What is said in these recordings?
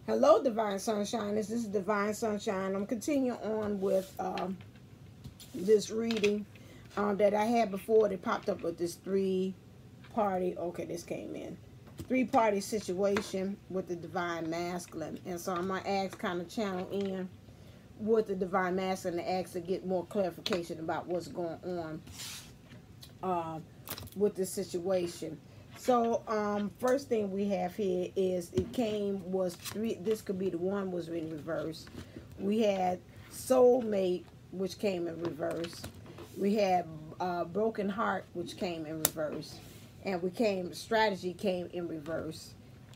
Hello, Divine Sunshine. This is Divine Sunshine. I'm continuing on with this reading that I had before. That popped up with this three-party. Okay, this came in. Three-party situation with the Divine Masculine. And so I'm going to ask, kind of channel in with the Divine Masculine and ask to get more clarification about what's going on with the situation. So, first thing we have here is was three. This could be the one was in reverse. We had soulmate, which came in reverse. We had broken heart, which came in reverse, and strategy came in reverse,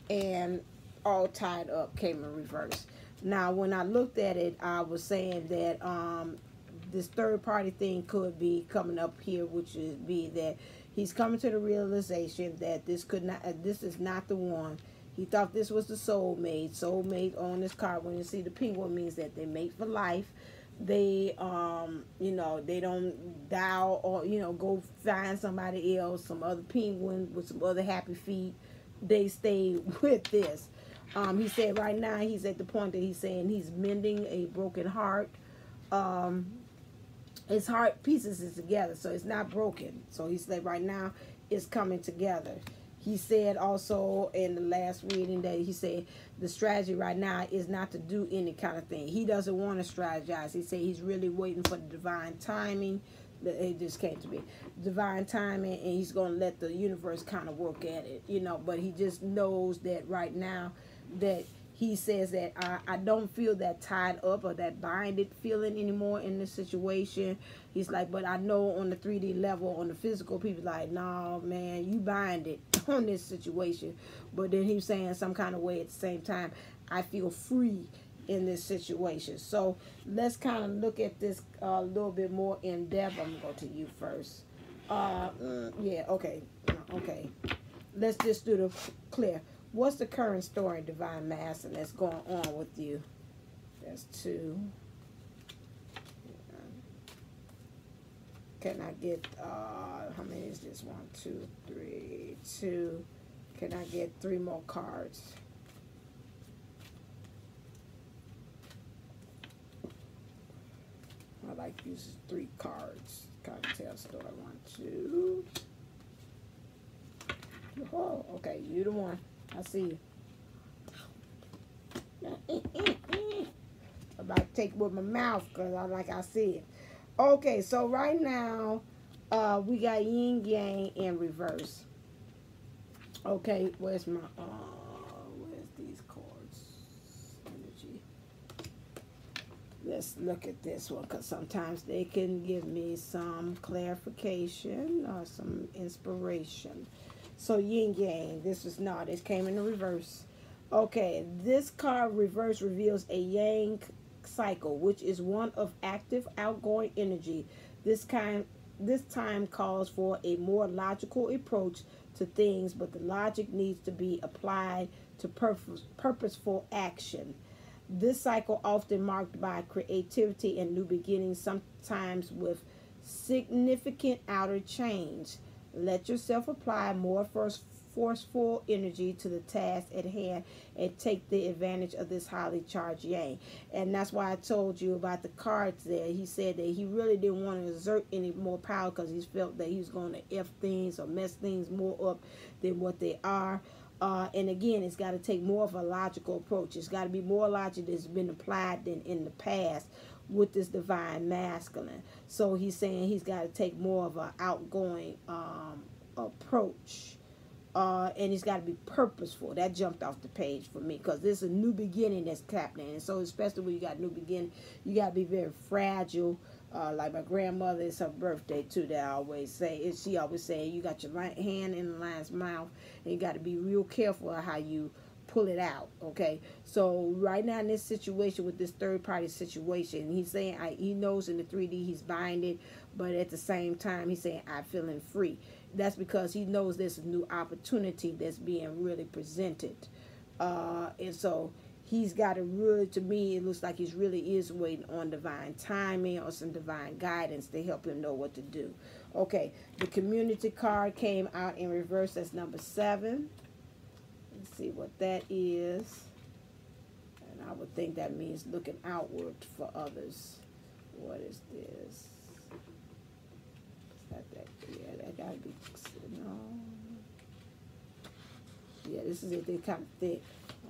and all tied up came in reverse. Now, when I looked at it, I was saying that this third party thing could be coming up here, which would be that he's coming to the realization that this is not the one. He thought this was the soulmate. Soulmate on this card, when you see the penguin, means that they mate for life. They they don't die or go find somebody else, some other penguin with some other happy feet. They stay with this. He said right now he's at the point that he's saying he's mending a broken heart. His heart pieces is together, so it's not broken. So he said right now it's coming together. He said also in the last reading that he said the strategy right now is not to do any kind of thing. He doesn't want to strategize. He said he's really waiting for the divine timing. It just came to me. Divine timing, and he's going to let the universe kind of work at it, But he just knows that right now that he says that I don't feel that tied up or that binded feeling anymore in this situation. He's like, but I know on the 3D level, on the physical, people like, no, man, you binded on this situation. But then he's saying some kind of way at the same time, I feel free in this situation. So let's kind of look at this a little bit more in depth. I'm going to go to you first. Yeah, okay. Okay. Let's just do the clear. What's the current story in Divine Masculine that's going on with you? That's 2. Can I get, how many is this? 1, 2, 3, 2. Can I get 3 more cards? I like using 3 cards. Kind of tell story. 1, 2. Oh, okay, you the one. I see you. I'm about to take it with my mouth because I see it. Okay, so right now, we got yin yang in reverse. Okay, where's these cards? Energy. Let's look at this one because sometimes they can give me some clarification or some inspiration. So yin yang, this came in the reverse. Okay, this card reverse reveals a yang cycle, which is one of active outgoing energy. This time calls for a more logical approach to things, but the logic needs to be applied to purposeful action. This cycle often marked by creativity and new beginnings, sometimes with significant outer change. Let yourself apply more forceful energy to the task at hand and take the advantage of this highly charged yang. And that's why I told you about the cards there. He said that he really didn't want to exert any more power because he felt that he was going to F things or mess things more up than what they are. And again, it's got to take more of a logical approach. It's got to be more logic that's been applied than in the past with this divine masculine. So he's saying he's got to take more of an outgoing approach. And he's got to be purposeful. That jumped off the page for me because this is a new beginning that's happening. And so especially when you got new beginning, you got to be very fragile. Like my grandmother, it's her birthday too, that I always say. She always say, you got your right hand in the lion's mouth, and you got to be real careful of how you pull it out, okay? So right now in this situation with this third party situation, he's saying he knows in the 3D he's binded, but at the same time he's saying I'm feeling free. That's because he knows there's a new opportunity that's being really presented, and so he's got to really, to me, it looks like he really is waiting on divine timing or some divine guidance to help him know what to do. Okay, the community card came out in reverse. That's number 7. Let's see what that is. I would think that means looking outward for others. What is this? Yeah, that gotta be, no. Yeah, this is it. They're kind of thick.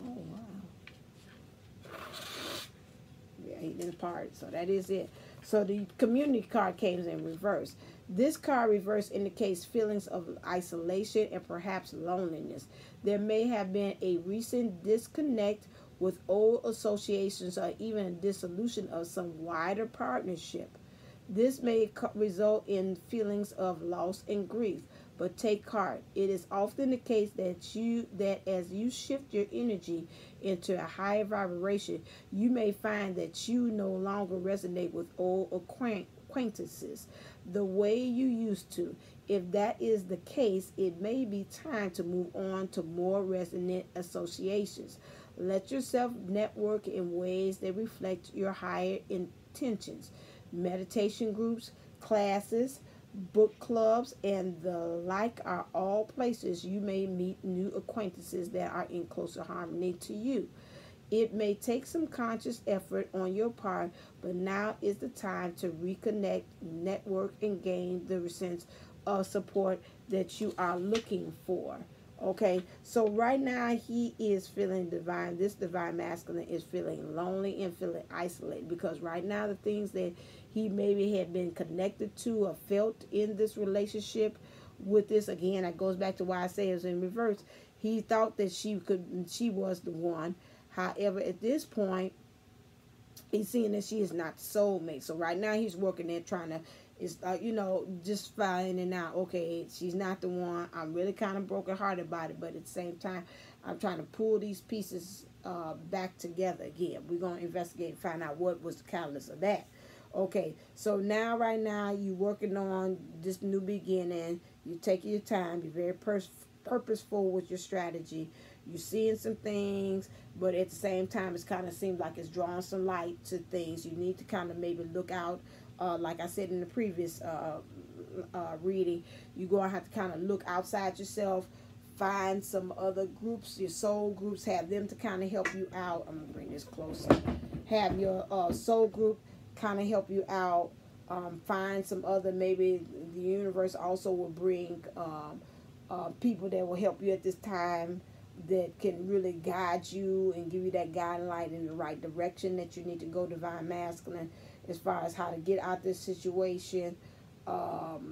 Oh, wow. Yeah, he didn't part. So that is it. So the community card came in reverse. This card reverse indicates feelings of isolation and perhaps loneliness. There may have been a recent disconnect with old associations or even a dissolution of some wider partnership. This may result in feelings of loss and grief, but take heart. It is often the case that as you shift your energy into a higher vibration, you may find that you no longer resonate with old acquaintances the way you used to. If that is the case, it may be time to move on to more resonant associations. Let yourself network in ways that reflect your higher intentions. Meditation groups, classes, book clubs, and the like are all places you may meet new acquaintances that are in closer harmony to you. It may take some conscious effort on your part, but now is the time to reconnect, network, and gain the sense of support that you are looking for. Okay, so right now he is feeling divine. This divine masculine is feeling lonely and feeling isolated, because right now the things that he maybe had been connected to or felt in this relationship with this, again, that goes back to why I say it was in reverse. He thought that she was the one. However, at this point, he's seeing that she is not the soulmate. So right now he's working there trying to, just finding out, okay, she's not the one. I'm really kind of brokenhearted about it, but at the same time, I'm trying to pull these pieces back together again. We're going to investigate and find out what was the catalyst of that. Okay, so now, right now, you're working on this new beginning. You're taking your time. You're very purposeful with your strategy. You're seeing some things, but at the same time, it kind of seems like it's drawing some light to things. You need to kind of maybe look out. Like I said in the previous reading, you're going to have to kind of look outside yourself, find some other groups, your soul groups, have them to kind of help you out. I'm going to bring this closer. Have your soul group kind of help you out. Find some other, maybe the universe also will bring people that will help you at this time, that can really guide you and give you that guiding light in the right direction that you need to go, divine masculine, as far as how to get out this situation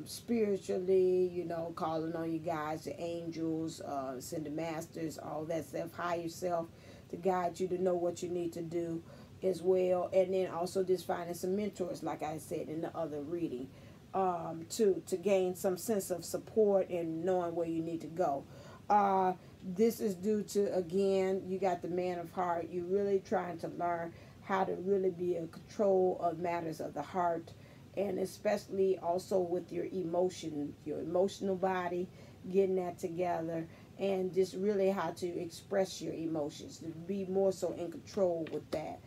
spiritually, calling on you guys, the angels, sending masters, all that stuff, higher self, to guide you to know what you need to do as well. And then also just finding some mentors, like I said in the other reading, to gain some sense of support and knowing where you need to go. This is due to, again, you got the man of heart. You're really trying to learn how to really be in control of matters of the heart, and especially also with your emotional body, getting that together, and just really how to express your emotions, to be more so in control with that.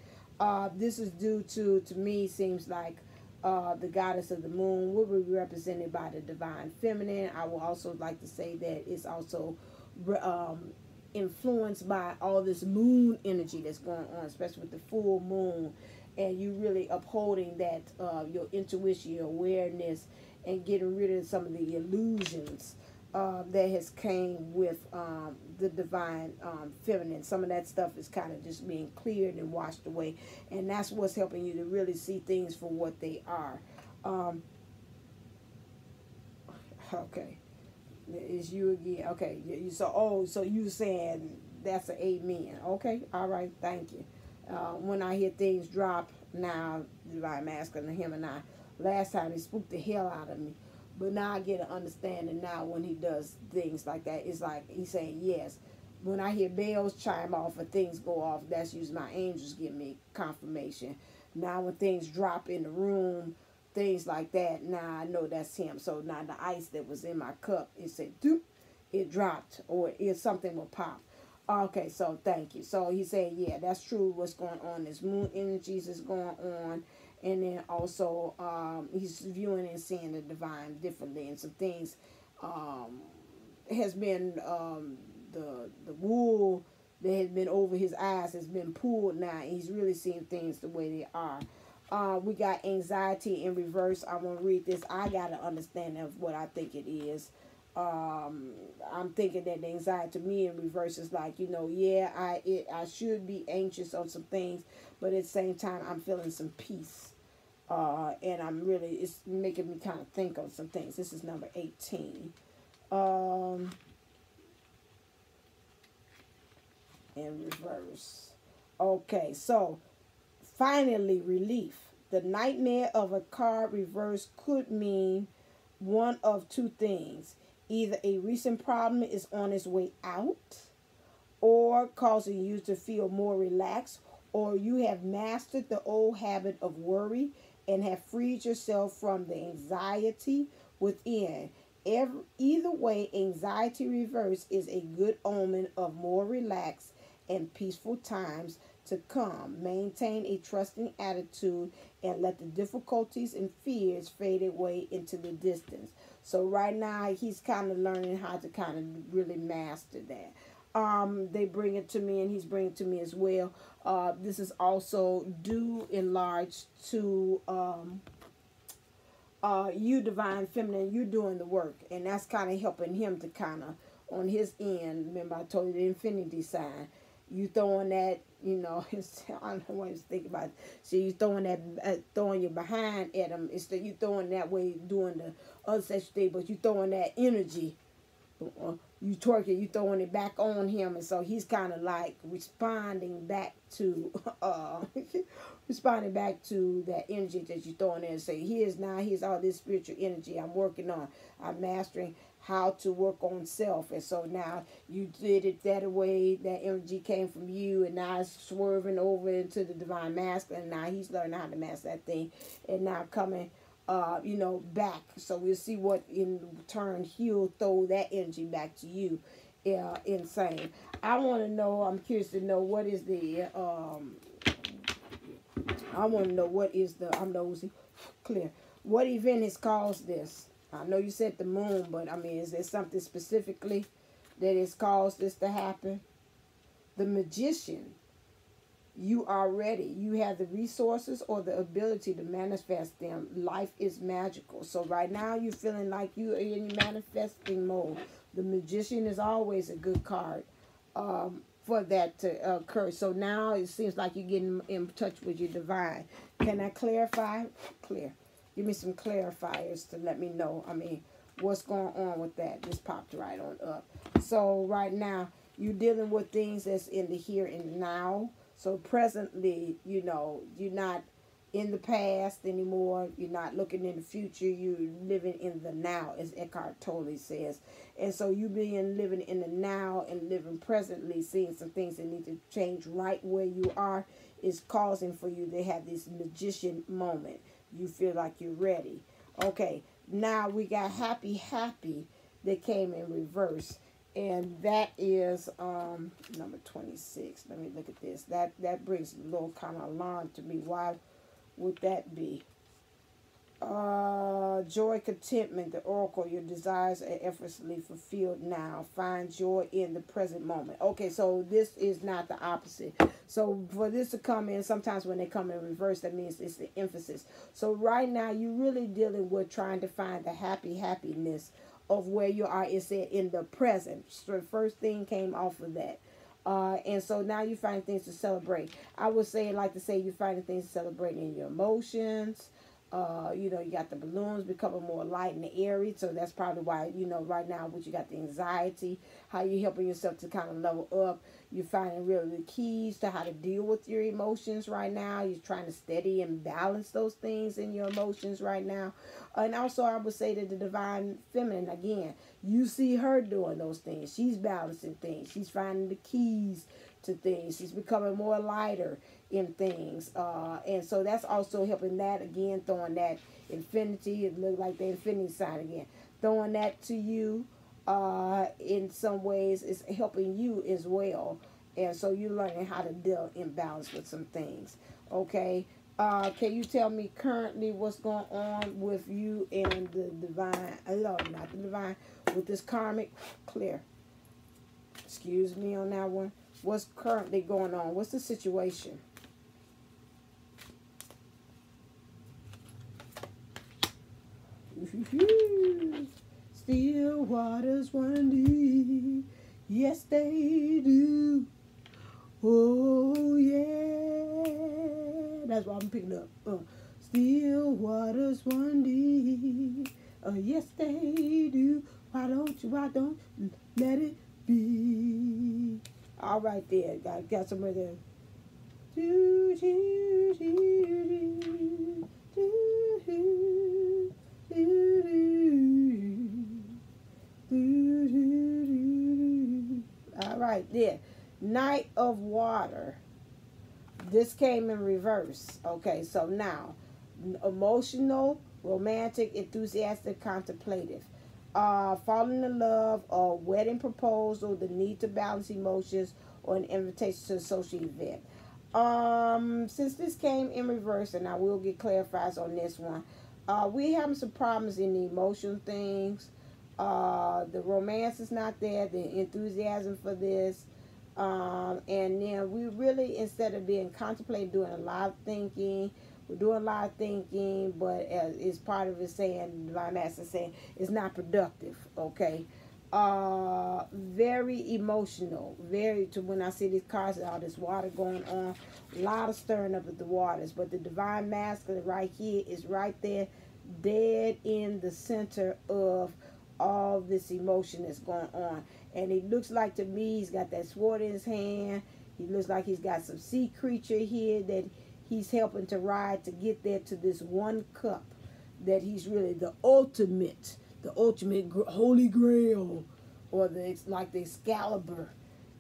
This is due to me, seems like the goddess of the moon will be represented by the divine feminine. I will also like to say that it's also influenced by all this moon energy that's going on, especially with the full moon, and you really upholding that your intuition, your awareness, and getting rid of some of the illusions that has came with the divine feminine. Some of that stuff is kind of just being cleared and washed away, and that's what's helping you to really see things for what they are. Okay. Is you again? Okay. So you saying that's an amen? Okay. All right. Thank you. When I hear things drop now, divine masculine, him and I. Last time he spooked the hell out of me, but now I get an understanding now when he does things like that. It's like he's saying yes. When I hear bells chime off or things go off, that's usually my angels give me confirmation. Now when things drop in the room, things like that, now I know that's him. So now the ice that was in my cup, it said doop, it dropped, or something will pop. Okay, so thank you. So he said, yeah, that's true. What's going on? This moon energies is going on. And then also he's viewing and seeing the divine differently. And some things has been the wool that has been over his eyes has been pulled now, and he's really seeing things the way they are. We got anxiety in reverse. I'm going to read this. I got an understanding of what I think it is. I'm thinking that the anxiety to me in reverse is like, you know, yeah, I should be anxious on some things, but at the same time, I'm feeling some peace. And it's making me kind of think on some things. This is number 18. In reverse. Okay, so finally, relief. The nightmare of a card reverse could mean one of two things. Either a recent problem is on its way out, or causing you to feel more relaxed, or you have mastered the old habit of worry and have freed yourself from the anxiety within. Either way, anxiety reverse is a good omen of more relaxed and peaceful times to come. Maintain a trusting attitude and let the difficulties and fears fade away into the distance. So right now, he's kind of learning how to kind of really master that. They bring it to me, and he's bringing it to me as well. This is also due in large to you, divine feminine. You're doing the work, and that's kind of helping him to kind of on his end. Remember, I told you the infinity sign. You throwing that, you know, I don't know what I was thinking about. So you throwing that, throwing your behind at him. Instead, you throwing that way, doing the other sexual thing, but you throwing that energy. You twerking, you throwing it back on him, and so he's kind of like responding back to that energy that you throwing in. And say, here's all this spiritual energy I'm working on. I'm mastering how to work on self, and so now you did it that way. That energy came from you, and now it's swerving over into the divine masculine. Now he's learning how to master that thing, and now coming. Back. So we'll see what in turn he'll throw that energy back to you. Insane. I want to know, I'm curious to know what is I'm nosy, clear. What event has caused this? I know you said the moon, but I mean, is there something specifically that has caused this to happen? The Magician. You are ready. You have the resources or the ability to manifest them. Life is magical. So right now you're feeling like you are in your manifesting mode. The Magician is always a good card for that to occur. So now it seems like you're getting in touch with your divine. Can I clarify? Clear. Give me some clarifiers to let me know. I mean, what's going on with that? Just popped right on up. So right now you're dealing with things that's in the here and now. So presently, you're not in the past anymore. You're not looking in the future. You're living in the now, as Eckhart Tolle says. And so you being living in the now and living presently, seeing some things that need to change right where you are, is causing for you to have this magician moment. You feel like you're ready. Okay, now we got happy that came in reverse. And that is number 26. Let me look at this. That brings a little kind of alarm to me. Why would that be? Joy, contentment, the oracle. Your desires are effortlessly fulfilled now. Find joy in the present moment. Okay, so this is not the opposite. So for this to come in, sometimes when they come in reverse, that means it's the emphasis. So right now, you're really dealing with trying to find the happiness of where you are. It said in the present. So the first thing came off of that. And so now you find things to celebrate. I would say, like to say, you're finding things to celebrate in your emotions. You got the balloons becoming more light and airy. So that's probably why, right now, what you got the anxiety, how you're helping yourself to kind of level up. You're finding really the keys to how to deal with your emotions right now. You're trying to steady and balance those things in your emotions right now. And also, I would say that the divine feminine, again, you see her doing those things. She's balancing things. She's finding the keys to things. She's becoming more lighter in things. And so that's also helping that, again, throwing that infinity. It looks like the infinity sign again. Throwing that to you in some ways is helping you as well. And so you're learning how to deal in balance with some things. Okay. Can you tell me currently what's going on with you and the divine, not the divine, with this karmic? Clear. Excuse me on that one. What's currently going on? What's the situation? Still waters run deep. Yes, they do. Oh, yeah. That's what I'm picking up. Still waters run deep. Yes, they do. Why don't let it be? All right, there. Got some of them. Do, do, do, do, do, do, do, do, do. All right, there. Knight of Water. This came in reverse. Okay, so now, emotional, romantic, enthusiastic, contemplative. Falling in love, a wedding proposal, the need to balance emotions, or an invitation to a social event. Since this came in reverse, and I will get clarified on this one, we having some problems in the emotional things. The romance is not there, the enthusiasm for this. And then we really, instead of being contemplating, doing a lot of thinking, we're doing a lot of thinking, but as is part of it saying, Divine Master saying, it's not productive, okay? Very emotional, very, to when I see these cards, all this water going on, a lot of stirring up of the waters, but the Divine Masculine right here is right there, dead in the center of all this emotion that's going on. And it looks like to me, he's got that sword in his hand. He looks like he's got some sea creature here that he's helping to ride to get there to this one cup that he's really the ultimate holy grail, or like the Excalibur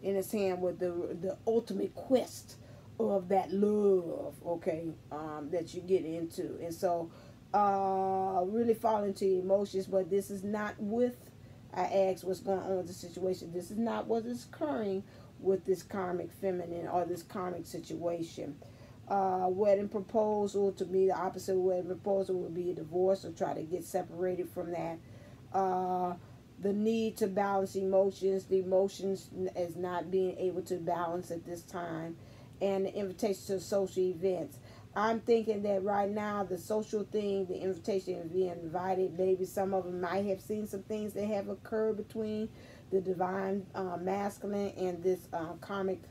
in his hand with the ultimate quest of that love, okay, that you get into. And so really fall into emotions, but this is not with, I asked what's going on with the situation. This is not what is occurring with this karmic feminine or this karmic situation. Wedding proposal, to me, the opposite of wedding proposal would be a divorce or try to get separated from that. The need to balance emotions. The emotions is not being able to balance at this time. And the invitation to social events. I'm thinking that right now, the social thing, the invitation of being invited, maybe some of them might have seen some things that have occurred between the Divine Masculine and this karmic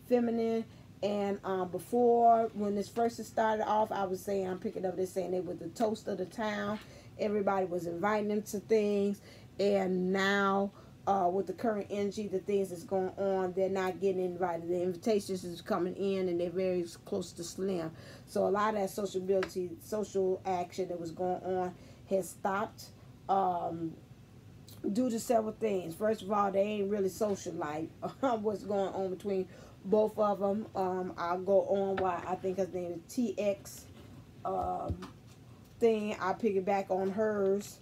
feminine. And before, when this first started off, I was saying, I'm picking up this saying they were the toast of the town. Everybody was inviting them to things. And now, with the current energy, the things that's going on, they're not getting invited. The invitations is coming in, and they're very close to slim. So a lot of that social action that was going on has stopped due to several things. First of all, they ain't really social life. What's going on between both of them. I'll go on why I think his name is TX thing. I'll pick it back on hers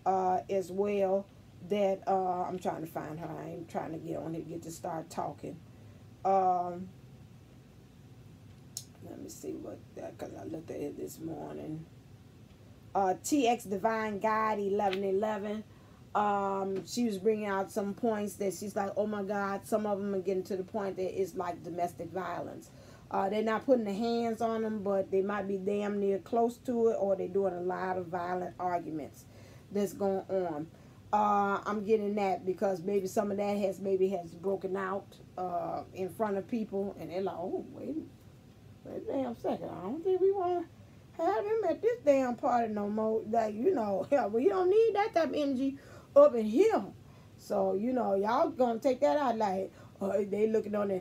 as well. That I'm trying to find her. I ain't trying to get on here, get to start talking. Let me see what that, because I looked at it this morning. TX Divine Guide 1111. She was bringing out some points that she's like, oh my God, some of them are getting to the point that it's like domestic violence. They're not putting the hands on them, but they might be damn near close to it, or they're doing a lot of violent arguments that's going on. I'm getting that because maybe some of that has broken out in front of people, and they're like, oh, wait a damn second. I don't think we want to have him at this damn party no more. Like, you know, we don't need that type of energy up in here. So, you know, y'all gonna take that out like, they looking on the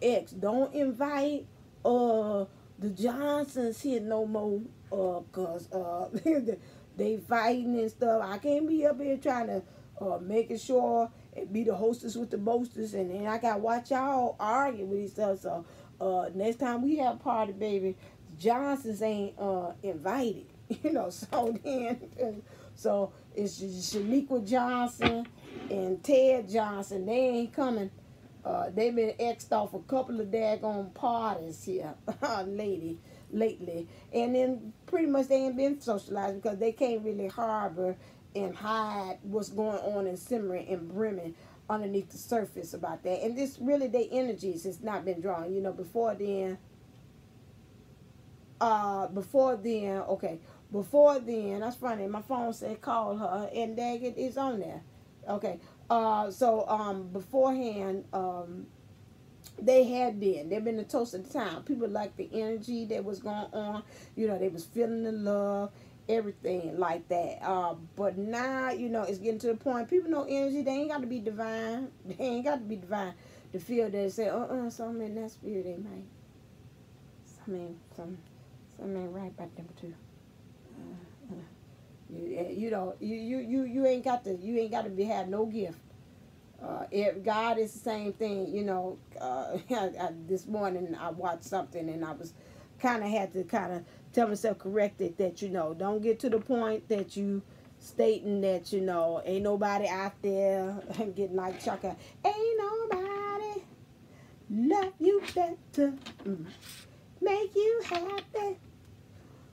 X. Don't invite the Johnsons here no more, cause they fighting and stuff. I can't be up here trying to making sure and be the hostess with the mostest, and then I gotta watch y'all argue with each other. So next time we have a party, baby, Johnsons ain't invited. You know, so then so it's Shaniqua Johnson and Ted Johnson. They ain't coming. They've been X'd off a couple of daggone parties here lately. And then pretty much they ain't been socialized because they can't really harbor and hide what's going on and simmering and brimming underneath the surface about that. And this really, their energies has not been drawn. You know, before then, that's funny. My phone said call her, and dang it, it's on there. Okay. Beforehand, they've been the toast of the town. People like the energy that was going on. You know, they was feeling the love, everything like that. But now, you know, it's getting to the point. People know energy. They ain't got to be divine. They ain't got to be divine to feel that. Say, something in that spirit ain't right. Something ain't right about them too. You ain't got to have no gift. If God is the same thing, you know. This morning I watched something and I was had to tell myself, corrected, that, you know, don't get to the point that you stating that, you know, ain't nobody out there getting like Chaka, ain't nobody love you better, make you happy,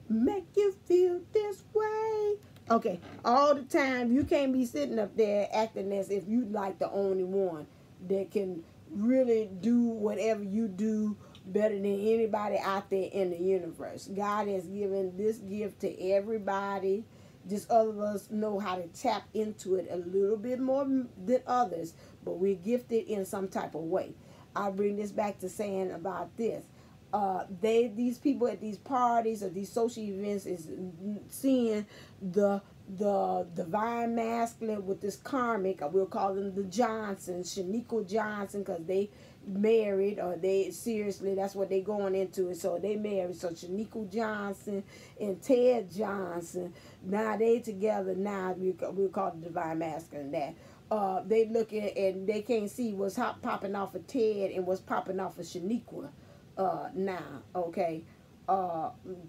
make you feel this way. Okay, all the time. You can't be sitting up there acting as if you like the only one that can really do whatever you do better than anybody out there in the universe. God has given this gift to everybody. Just other of us know how to tap into it a little bit more than others, but we're gifted in some type of way. I bring this back to saying about this. These people at these parties or these social events is seeing the divine masculine with this karmic. I will call them the Johnsons, Shaniqua Johnson, because they married, or they seriously, that's what they going into it. So they married. So Shaniqua Johnson and Ted Johnson, now they together. Now we'll call the divine masculine that. They looking and they can't see what's popping off of Ted and what's popping off of Shaniqua. Now, okay,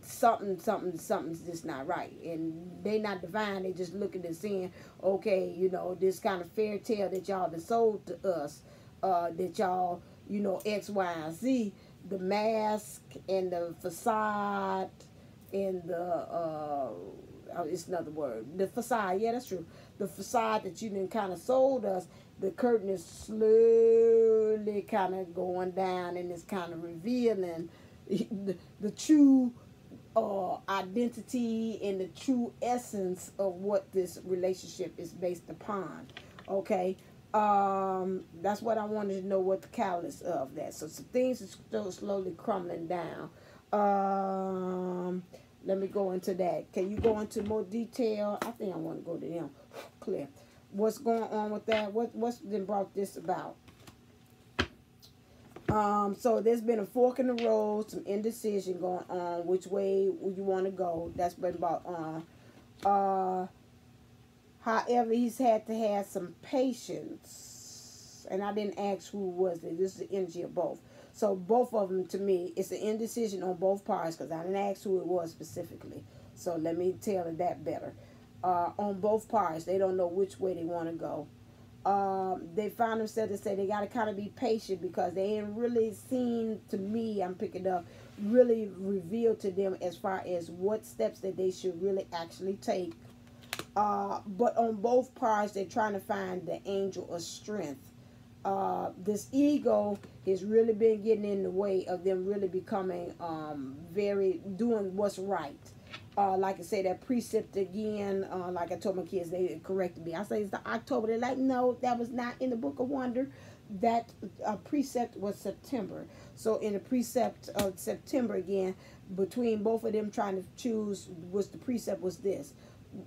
something's just not right, and they not divine. They just looking and seeing, okay, you know, this kind of fairy tale that y'all have sold to us, that y'all, you know, X, Y, and Z, the mask and the facade and the it's another word, the facade. Yeah, that's true. The facade that you done kind of sold us. The curtain is slowly kind of going down, and it's kind of revealing the true identity and the true essence of what this relationship is based upon. Okay, that's what I wanted to know, what the catalyst of that. So some things are still slowly crumbling down. Let me go into that. Can you go into more detail? I think I want to go to them. Clear. What's going on with that? What's been brought this about? So there's been a fork in the road, some indecision going on, which way you want to go. That's been brought on. However, he's had to have some patience. And I didn't ask who was it. This is the energy of both. So both of them, to me, it's an indecision on both parts, because I didn't ask who it was specifically. So let me tell it that better. On both parts, they don't know which way they want to go. They found themselves to say they got to kind of be patient, because they ain't really seen, to me, I'm picking up, really revealed to them as far as what steps that they should really actually take. But on both parts, they're trying to find the angel of strength. This ego has really been getting in the way of them really becoming doing what's right. Like I say, that precept again, like I told my kids, they corrected me. I say it's the October. They're like, no, that was not in the Book of Wonder. That precept was September. So in the precept of September again, between both of them trying to choose, the precept was this.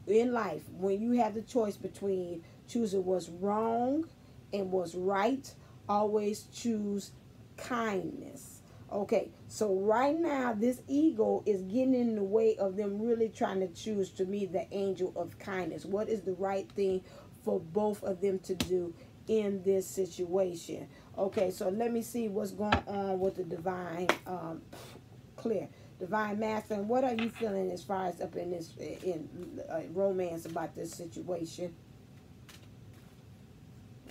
In life, when you have the choice between choosing what's wrong and what's right, always choose kindness. Okay, so right now, this ego is getting in the way of them really trying to choose, to me, the angel of kindness. What is the right thing for both of them to do in this situation? Okay, so let me see what's going on with the divine, clear. Divine masculine, what are you feeling as far as up in this, romance about this situation?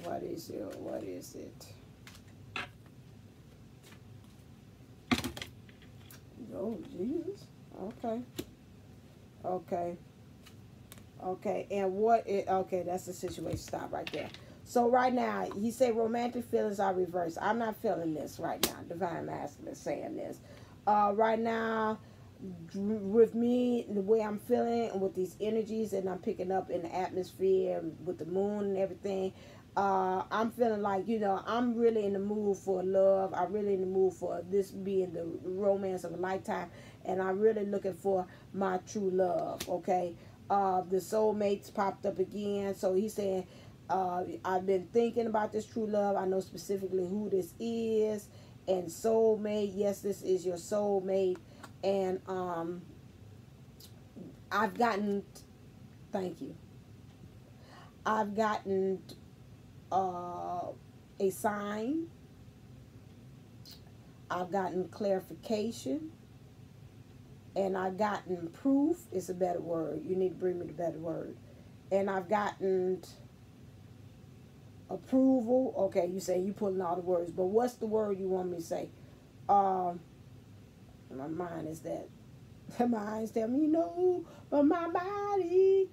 What is it? What is it? Oh, Jesus. Okay. Okay. Okay. And what it, okay, that's the situation. Stop right there. So right now, he said romantic feelings are reversed. I'm not feeling this right now. Divine Masculine is saying this. Right now, with me, the way I'm feeling and with these energies and I'm picking up in the atmosphere with the moon and everything, I'm feeling like, you know, I'm really in the mood for love. I'm really in the mood for this being the romance of a lifetime. And I'm really looking for my true love, okay? The soulmates popped up again. So he's saying, I've been thinking about this true love. I know specifically who this is. And soulmate, yes, this is your soulmate. And I've gotten, thank you, I've gotten a sign. I've gotten clarification. And I've gotten proof. It's a better word. You need to bring me the better word. And I've gotten approval. Okay, you say you pulling all the words, but what's the word you want me to say? My mind is that. My mind's telling me no, but my body's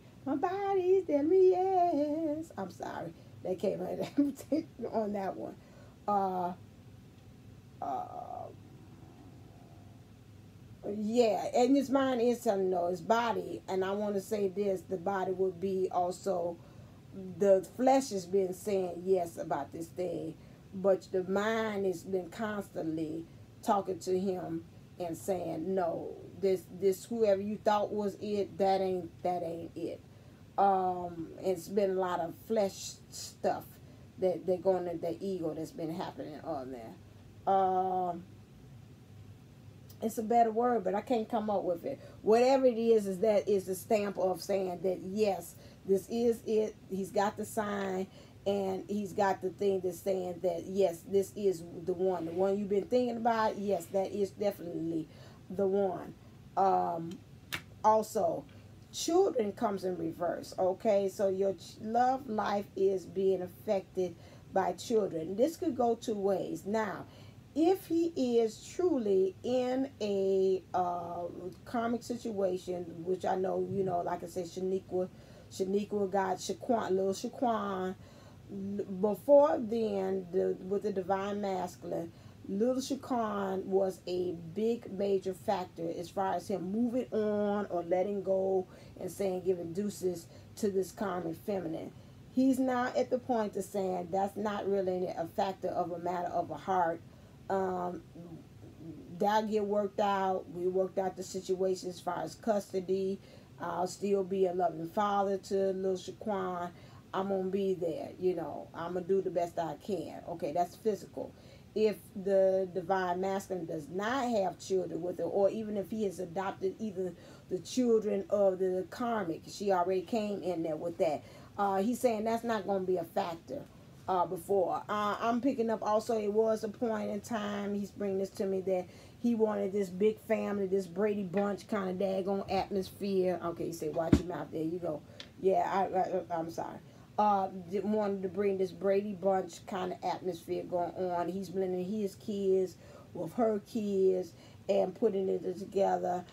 telling me yes. I'm sorry, that came out on that one. Yeah, and his mind is telling no, his body, and I want to say this: the body would be also. The flesh has been saying yes about this thing, but the mind has been constantly talking to him and saying no. This whoever you thought was it, that ain't it. It's been a lot of flesh stuff that they're going to the ego that's been happening on there. It's a better word, but I can't come up with it. Whatever it is that is the stamp of saying that yes, this is it. He's got the sign, and he's got the thing that's saying that yes, this is the one you've been thinking about. Yes, that is definitely the one. Also, children comes in reverse. Okay, so your love life is being affected by children. This could go two ways. Now, if he is truly in a karmic situation, which I know, you know, like I said, Shaniqua got Shaquan, little Shaquan. Before then, with the divine masculine, little Shaquan was a big major factor as far as him moving on or letting go and saying giving deuces to this karmic feminine. He's now at the point of saying that's not really a factor of a matter of a heart. That'll get worked out. We worked out the situation as far as custody. I'll still be a loving father to little Shaquan. I'm going to be there, you know. I'm going to do the best I can. Okay, that's physical. If the divine masculine does not have children with her, or even if he has adopted either the children of the karmic, she already came in there with that. He's saying that's not going to be a factor before. I'm picking up also, it was a point in time, he's bringing this to me, that he wanted this big family, this Brady Bunch kind of daggone atmosphere. Okay, you say, watch your mouth. There you go. Yeah, I'm sorry. Wanted to bring this Brady Bunch kind of atmosphere going on. He's blending his kids with her kids and putting it together.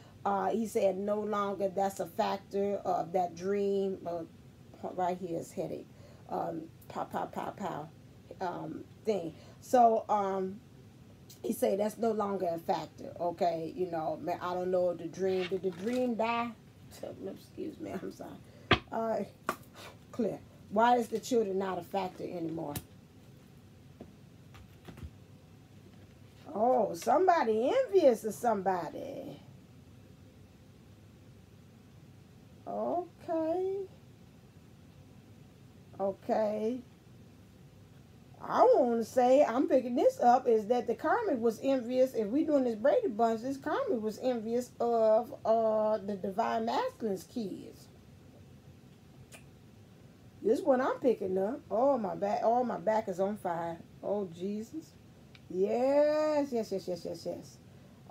He said no longer that's a factor of that dream. Right here is headache. Pow, thing. So, he said that's no longer a factor. Okay, you know, man, I don't know if did the dream die? Excuse me, I'm sorry. Clear. Why is the children not a factor anymore? Oh, somebody envious of somebody. Okay. I want to say, I'm picking this up, is that the karmic was envious. If we doing this Brady Bunch, this karmic was envious of the divine masculine's kids. This is what I'm picking up. Oh, my back is on fire. Oh, Jesus. Yes.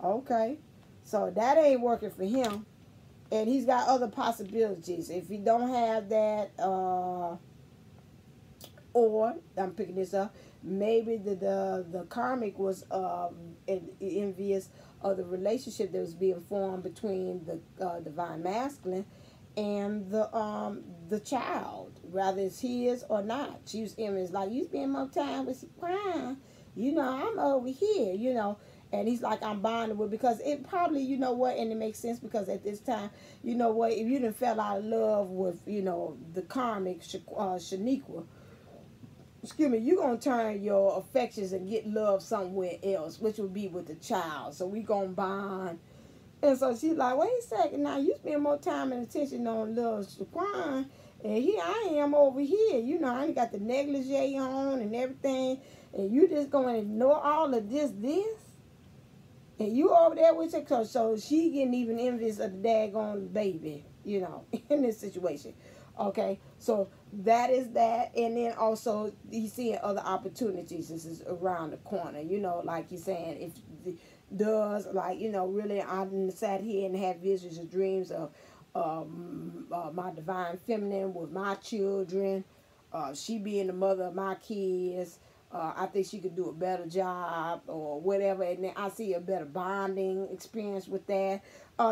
Okay. So that ain't working for him. And he's got other possibilities. If he don't have that, or, I'm picking this up, maybe the karmic was envious of the relationship that was being formed between the divine masculine and the child, whether it's his or not. She was It's like, you spend more time with crying, you know, I'm over here, you know. And he's like, I'm bonding with, because it probably, you know what, and it makes sense because at this time, you know what, if you done fell out of love with, you know, the karmic Shaniqua, excuse me, you're going to turn your affections and get love somewhere else, which would be with the child. So we going to bond. And so she's like, wait a second, now you spend more time and attention on little Shaquan, and here I am over here. You know, I ain't got the negligee on and everything, and you just going to ignore all of this. And you over there with your coach. So she getting even envious of the daggone baby, you know, in this situation. Okay, so that is that. And then also he's seeing other opportunities. This is around the corner, you know, like he's saying, if the, does, like, you know, really I sat here and had visions and dreams of my divine feminine with my children, she being the mother of my kids. I think she could do a better job or whatever, and then I see a better bonding experience with that.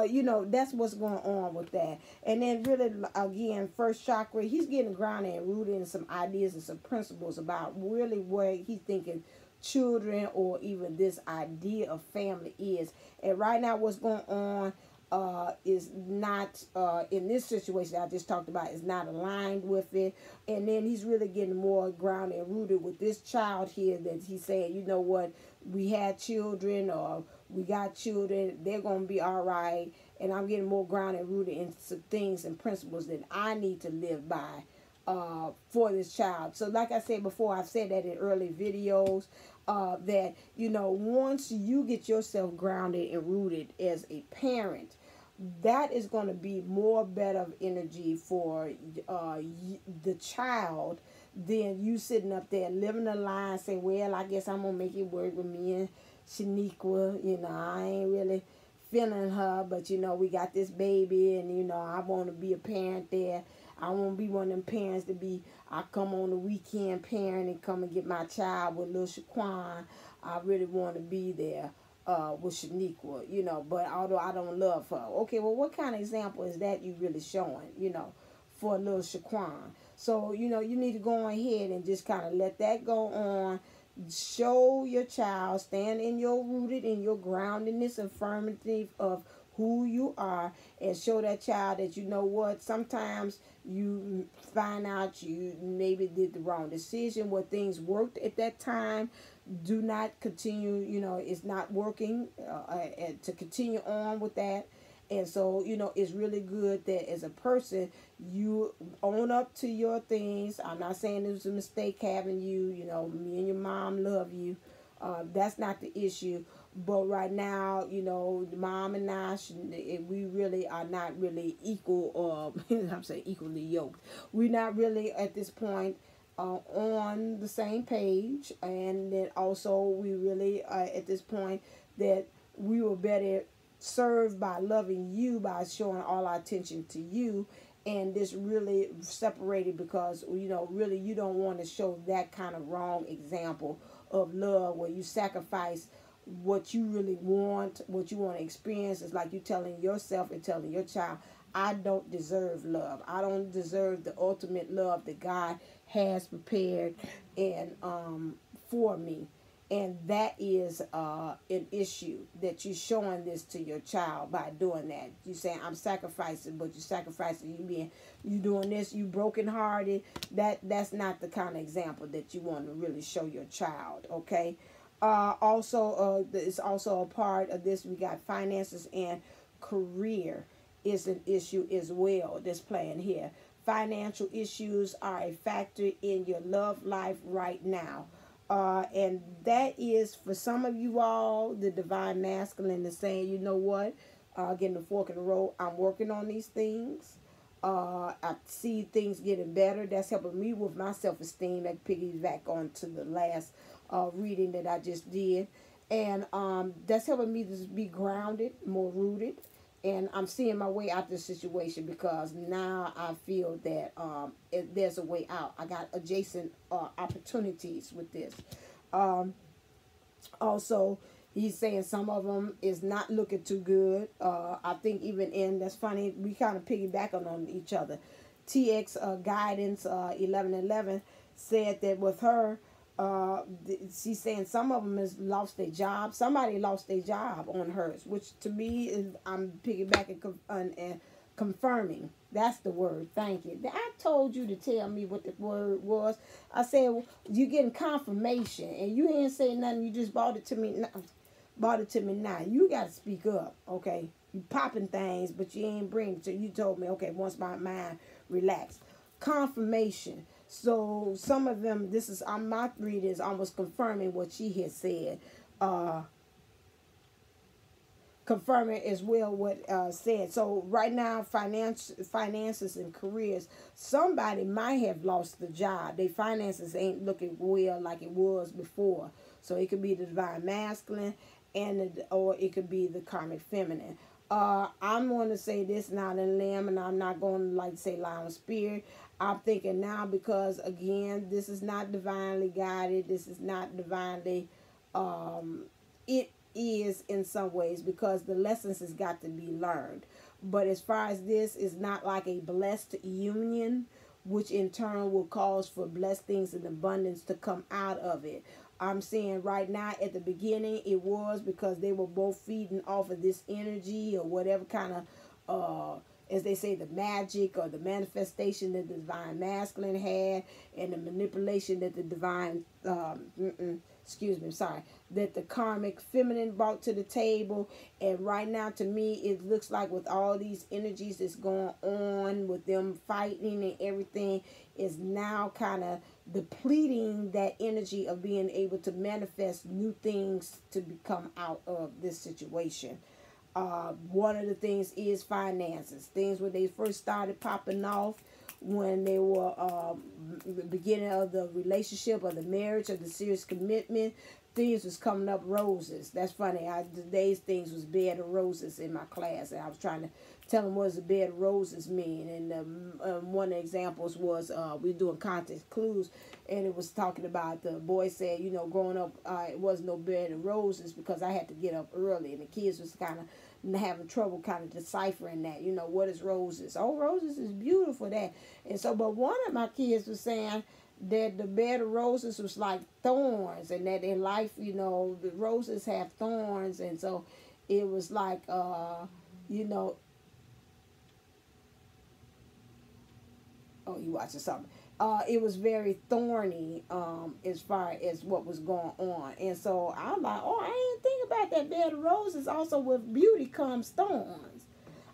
You know, that's what's going on with that. And then really, again, first chakra, he's getting grounded and rooted in some ideas and some principles about really where he's thinking children or even this idea of family is. And right now what's going on is not in this situation that I just talked about, is not aligned with it. And then he's really getting more grounded and rooted with this child here, that he's saying, you know what, we had children or we got children, they're going to be all right. And I'm getting more grounded and rooted in some things and principles that I need to live by for this child. So like I said before, I've said that in early videos, that, you know, once you get yourself grounded and rooted as a parent, that is going to be more better of energy for the child than you sitting up there living a lie and saying, well, I guess I'm going to make it work with me and Shaniqua. You know, I ain't really feeling her, but, you know, we got this baby, and, you know, I want to be a parent there. I won't be one of them parents to be, I come on the weekend parent and come and get my child with little Shaquan. I really want to be there with Shaniqua, you know, but although I don't love her. Okay, well, what kind of example is that you really showing, you know, for little Shaquan? So, you know, you need to go ahead and just kind of let that go on. Show your child, stand in your rooted, in your groundedness, affirmative of who you are, and show that child that, you know what, sometimes you find out you maybe did the wrong decision, what things worked at that time. Do not continue, you know, it's not working, to continue on with that. And so, you know, it's really good that as a person, you own up to your things. I'm not saying it was a mistake having you, you know, me and your mom love you. That's not the issue. But right now, you know, mom and I, we really are not really equal, I'm saying equally yoked. We're not really at this point on the same page. And then also we really at this point that we were better served by loving you, by showing all our attention to you. And this really separated because, you know, really you don't want to show that kind of wrong example of love where you sacrifice what you really want, what you want to experience. Is like you telling yourself and telling your child, I don't deserve love. I don't deserve the ultimate love that God has prepared and for me. And that is an issue that you're showing this to your child by doing that. You're saying, I'm sacrificing, but you're sacrificing, you doing this, you brokenhearted. That's not the kind of example that you want to really show your child, okay? Also, it's also a part of this. We got finances and career is an issue as well that's playing here. Financial issues are a factor in your love life right now. And that is, for some of you all, the divine masculine is saying, you know what, getting the fork in the road, I'm working on these things. I see things getting better. That's helping me with my self-esteem. That piggyback on to the last reading that I just did. And that's helping me to be grounded, more rooted. And I'm seeing my way out of this situation because now I feel that there's a way out. I got adjacent opportunities with this. Also, He's saying some of them is not looking too good. I think even in, that's funny, we kind of piggyback on each other. TX Guidance 1111 said that with her, she's saying some of them has lost their job. Somebody lost their job on hers, which to me is, I'm piggybacking and confirming. That's the word. Thank you. I told you to tell me what the word was. I said, well, you getting confirmation, and you ain't saying nothing. You just brought it to me. Brought it to me now. You got to speak up, okay? You popping things, but you ain't bringing it. So you told me, okay, once my mind relaxed. Confirmation. So some of them, this is, my reading is almost confirming what she has said. Confirming as well what said. So right now, finances and careers, somebody might have lost the job. Their finances ain't looking well like it was before. So it could be the divine masculine, or it could be the karmic feminine. I'm going to say this not in limb, and I'm not going to like say lie on spirit. I'm thinking now, because again, this is not divinely guided. This is not divinely, it is in some ways, because the lessons has got to be learned. But as far as this is not like a blessed union, which in turn will cause for blessed things in abundance to come out of it. I'm saying right now, at the beginning, it was because they were both feeding off of this energy or whatever kind of, as they say, the magic or the manifestation that the divine masculine had, and the manipulation that the divine, that the karmic feminine brought to the table. And right now, to me, it looks like with all these energies that's going on with them fighting and everything, is now kind of depleting that energy of being able to manifest new things to become out of this situation. One of the things is finances. Things when they first started popping off, when they were the beginning of the relationship or the marriage or the serious commitment, things was coming up roses. That's funny. Today's things was bed of roses in my class, and I was trying to tell them what does a bed of roses mean. And one of the examples was we were doing context clues, and it was talking about the boy said, you know, growing up, it wasn't no bed of roses because I had to get up early, and the kids was kind of having trouble kind of deciphering that, you know, what is roses? Oh, roses is beautiful, that. And so, but one of my kids was saying that the bed of roses was like thorns, and that in life, you know, the roses have thorns. And so it was like, you know, oh, you watching something. It was very thorny as far as what was going on. And so I'm like, oh, I didn't think about that bed of roses. Also, with beauty comes thorns.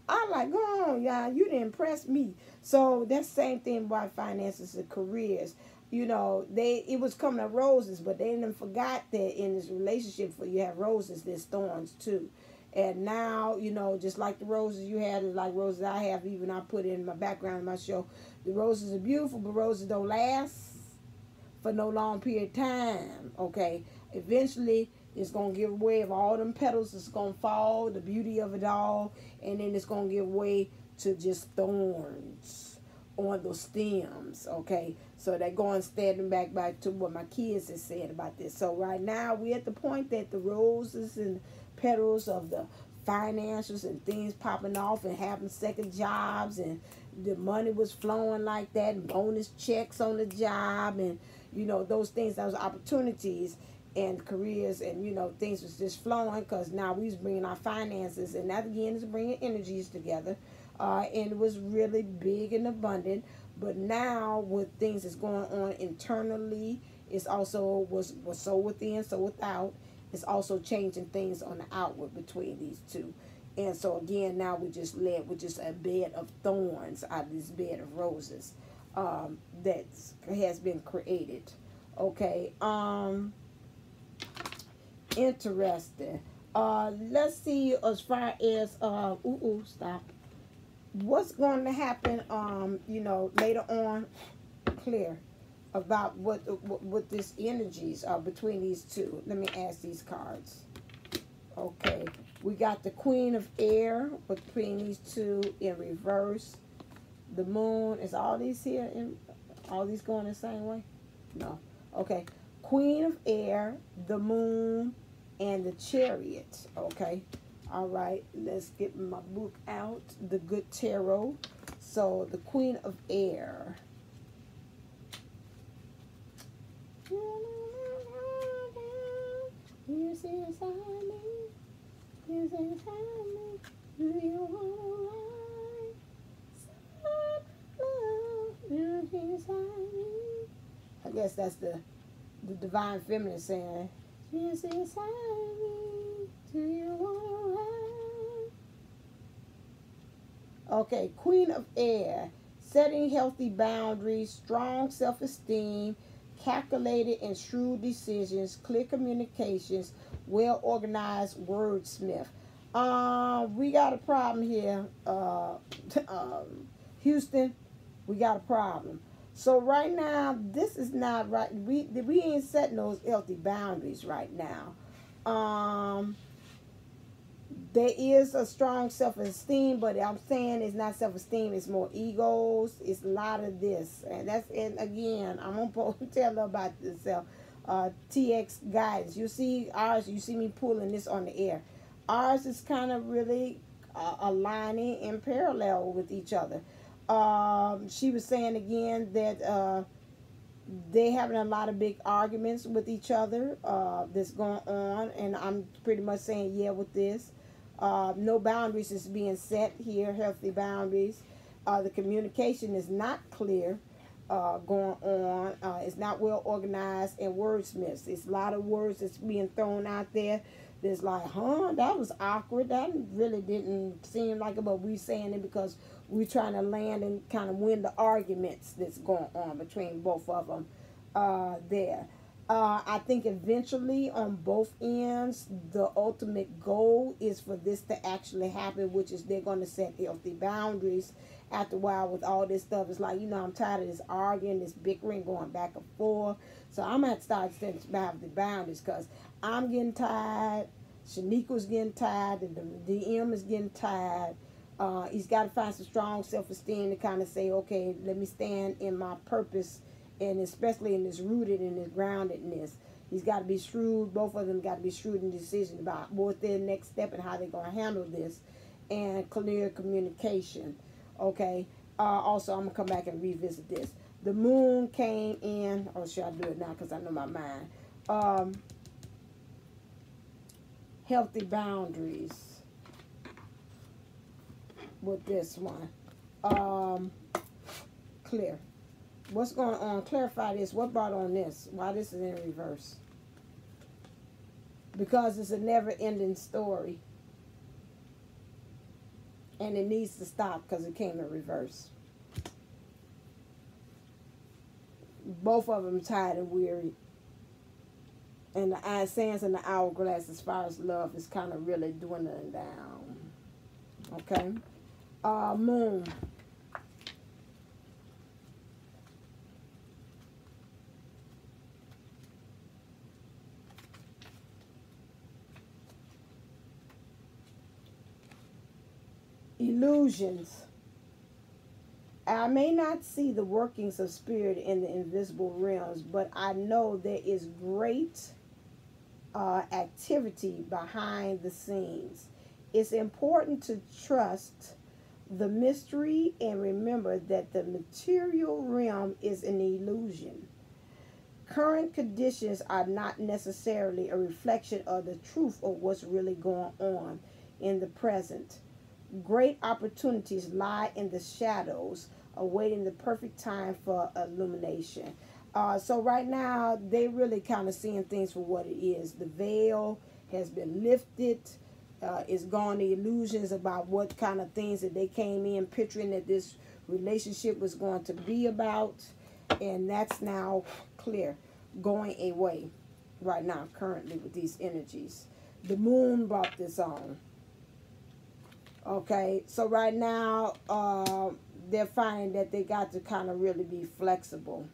I'm like, go on, y'all. You didn't impress me. So that's the same thing about finances and careers. You know, it was coming up roses, but they didn't forgot that in this relationship, for you have roses, there's thorns too. And now, you know, just like the roses you had, is like roses I have. Even I put in my background in my show. The roses are beautiful, but roses don't last for no long period of time. Okay, eventually it's gonna give way of all them petals. It's gonna fall, the beauty of it all, and then it's gonna give way to just thorns on those stems. Okay, so they're going standing back to what my kids have said about this. So right now we're at the point that the roses and petals of the financials and things popping off and having second jobs, and the money was flowing like that, and bonus checks on the job, and you know, those things, those opportunities and careers, and you know, things was just flowing because now we was bringing our finances, and that again is bringing energies together, and it was really big and abundant. But now with things that's going on internally, it's also was so within, so without. It's also changing things on the outward between these two. And so again, now we're just led with just a bed of thorns out of this bed of roses that has been created. Okay. Interesting. Let's see as far as stop. What's going to happen you know, later on, clear, about what this energies are between these two. Let me ask these cards. Okay, we got the Queen of Air between these two in reverse. The Moon, is all these here in all these going the same way? No. Okay, Queen of Air, the Moon, and the Chariot. Okay. All right. Let's get my book out. The Good Tarot. So the Queen of Air. You see inside me. You see inside me. Do you want to ride? You see inside me. I guess that's the divine feminine saying, you see inside me. Do you want to ride? Okay, Queen of Air. Setting healthy boundaries, strong self-esteem, calculated and shrewd decisions, clear communications, well-organized wordsmith. We got a problem here, Houston. We got a problem. So right now, this is not right. We ain't setting those healthy boundaries right now. There is a strong self-esteem, but I'm saying it's not self-esteem. It's more egos. It's a lot of this, and again, I'm gonna tell her about this TX guidance. You see ours. You see me pulling this on the air. Ours is kind of really aligning in parallel with each other. She was saying again that they having a lot of big arguments with each other that's going on, and I'm pretty much saying yeah with this. No boundaries is being set here, healthy boundaries. The communication is not clear going on. It's not well organized, and wordsmiths. It's a lot of words that's being thrown out there. There's like, that was awkward. That really didn't seem like it, but we're saying it because we're trying to land and kind of win the arguments that's going on between both of them there. I think eventually on both ends, the ultimate goal is for this to actually happen, which is they're going to set healthy boundaries. After a while with all this stuff, it's like, I'm tired of this arguing, this bickering going back and forth. So I'm going to have to start setting the boundaries because I'm getting tired. Shaniqua's getting tired. And the DM is getting tired. He's got to find some strong self-esteem to kind of say, okay, let me stand in my purpose, and especially in this rooted and this groundedness. He's got to be shrewd. Both of them got to be shrewd in decision about what their next step and how they're going to handle this, and clear communication. Okay. Also, I'm going to come back and revisit this. The moon came in. Oh, should I do it now because I know my mind. Healthy boundaries with this one. Clear. What's going on? Clarify this. What brought on this? Why this is in reverse? Because it's a never-ending story. And it needs to stop because it came in reverse. Both of them tired and weary. And the sands in the hourglass as far as love is kind of really dwindling down. Okay? Moon. Illusions. I may not see the workings of spirit in the invisible realms, but I know there is great activity behind the scenes. It's important to trust the mystery and remember that the material realm is an illusion. Current conditions are not necessarily a reflection of the truth of what's really going on in the present. Great opportunities lie in the shadows, awaiting the perfect time for illumination. So right now, they really kind of seeing things for what it is. The veil has been lifted. It's gone the illusions about what kind of things that they came in picturing that this relationship was going to be about. And that's now clear, going away right now, currently with these energies. The moon brought this on. Okay, so right now, they're finding that they got to kind of really be flexible.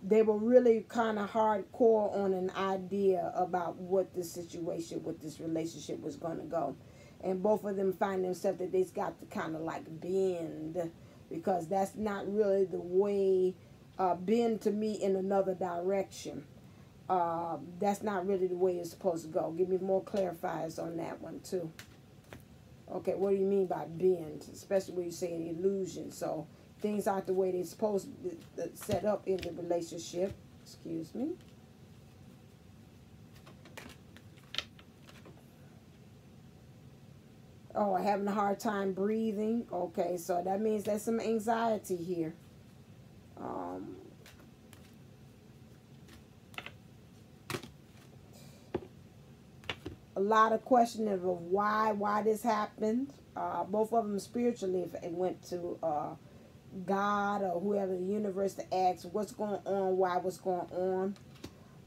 They were really kind of hardcore on an idea about what this situation, what this relationship was going to go. And both of them find themselves that they've got to kind of like bend, because that's not really the way, bend to me in another direction. That's not really the way it's supposed to go. Give me more clarifiers on that one too. Okay, what do you mean by bend? Especially when you say an illusion. So things aren't the way they're supposed to be set up in the relationship. Excuse me. Oh, having a hard time breathing. Okay, so that means there's some anxiety here. A lot of questioning of why this happened. Both of them spiritually, if it went to God or whoever, the universe, to ask what's going on, why, what's going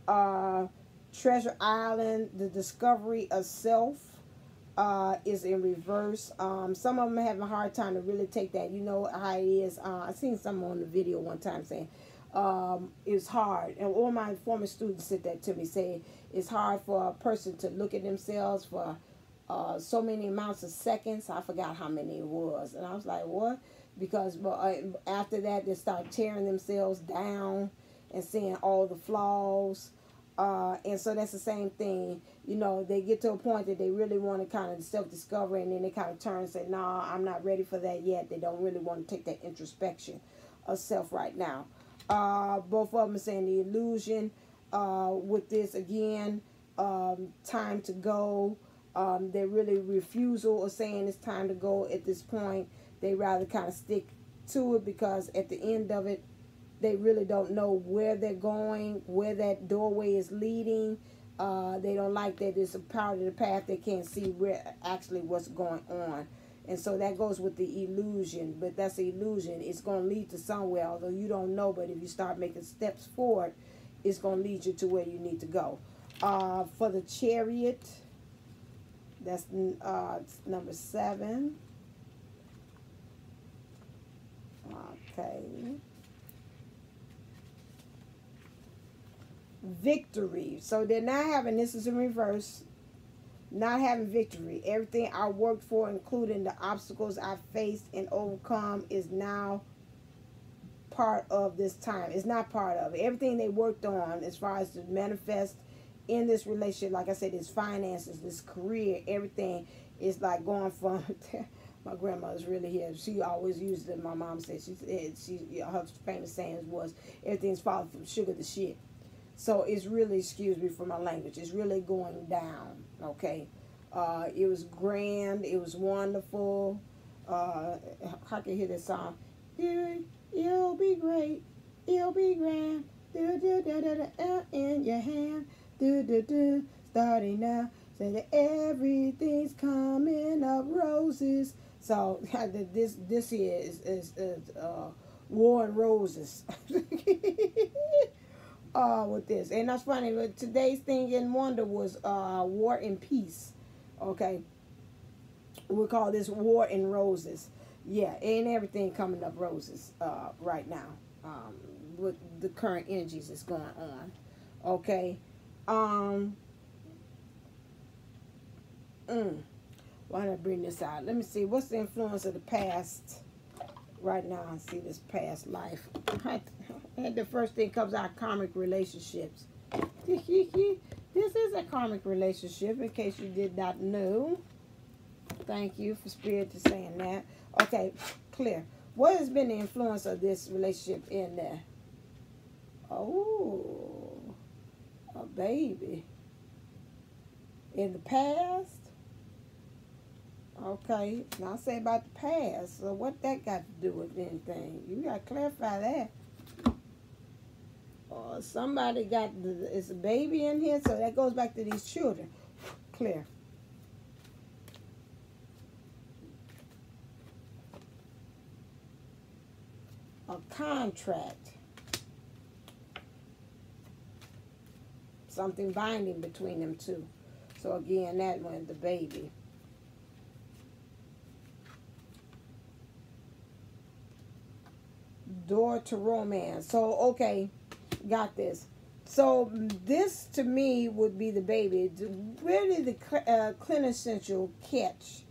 on. Treasure Island, the discovery of self is in reverse. Some of them are having a hard time to really take that. You know how it is. I seen someone on the video one time saying it's hard, and all my former students said that to me, saying it's hard for a person to look at themselves for so many amounts of seconds. I forgot how many it was, and I was like, what? Because after that, they start tearing themselves down and seeing all the flaws. And so that's the same thing. You know, they get to a point that they really want to kind of self-discover, and then they kind of turn and say, no, I'm not ready for that yet. They don't really want to take that introspection of self right now. Both of them are saying the illusion with this, again, time to go. They really refusal of saying it's time to go at this point. They rather kind of stick to it, because at the end of it, they really don't know where they're going, where that doorway is leading. They don't like that it's a part of the path. They can't see where actually what's going on. And so that goes with the illusion. But that's the illusion. It's going to lead to somewhere, although you don't know. But if you start making steps forward, it's going to lead you to where you need to go. For the Chariot, that's number 7. Okay. Victory. So they're not having, this is in reverse, not having victory. Everything I worked for, including the obstacles I faced and overcome, is now part of this time. It's not part of it. Everything they worked on as far as to manifest in this relationship, like I said, this finances, this career, everything is like going from my grandmother's really here. She always used it. My mom said her famous saying was, everything's falling from sugar to shit. So it's really, excuse me for my language, it's really going down, okay? It was grand, it was wonderful. I can hear this song. It'll be great, it'll be grand, in your hand, starting now, say that everything's coming up roses. So this here is War and Roses. With this, and that's funny, but today's thing in wonder was War and Peace. Okay, we call this War and Roses. Yeah, ain't everything coming up roses right now with the current energies that's going on. Okay. Why don't I bring this out? Let me see, what's the influence of the past right now? I see this past life. And the first thing comes out, karmic relationships. This is a karmic relationship, in case you did not know. Thank you for Spirit to saying that. Okay, clear. What has been the influence of this relationship in there? Oh, a baby. In the past? Okay, now say about the past. So what that got to do with anything? You got to clarify that. Or somebody got, it's a baby in here, so that goes back to these children. Clear. A contract. Something binding between them two. So again, that one, the baby. Door to romance. So, okay, got this. So this to me would be the baby. Really the quintessential catch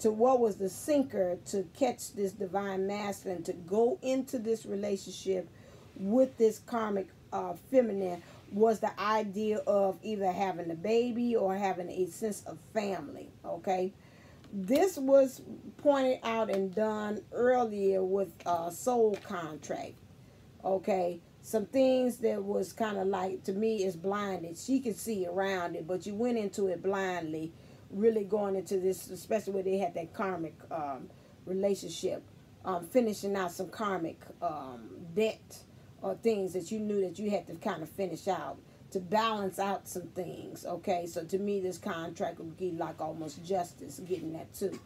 to what was the sinker to catch this divine masculine to go into this relationship with this karmic feminine was the idea of either having a baby or having a sense of family, okay? This was pointed out and done earlier with soul contract, okay? Some things that was kind of like, to me, is blinded. She could see around it, but you went into it blindly, really going into this, especially where they had that karmic relationship, finishing out some karmic debt or things that you knew that you had to kind of finish out to balance out some things, okay? So to me, this contract would be like almost justice, getting that too.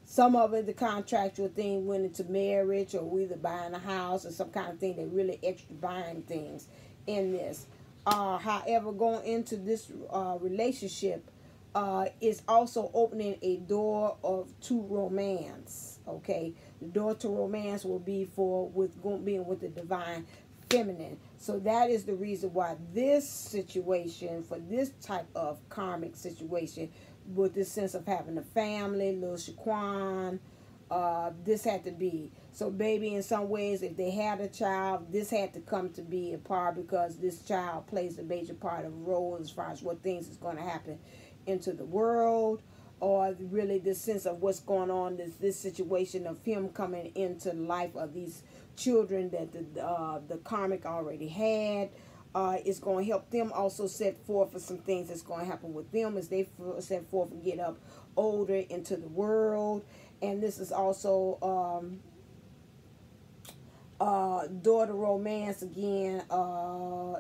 Some of it, the contractual thing, went into marriage or either buying a house or some kind of thing. They really extra buying things in this. However, going into this relationship is also opening a door to romance, okay? The door to romance will be being with the divine feminine. So that is the reason why this situation, for this type of karmic situation, with this sense of having a family, little Shaquan, this had to be. So maybe in some ways, if they had a child, this had to come to be a part, because this child plays a major part of a role as far as what things is going to happen into the world, or really this sense of what's going on, this situation of him coming into the life of these children that the karmic already had. It's going to help them also set forth for some things that's going to happen with them as they set forth and get up older into the world. And this is also daughter romance again.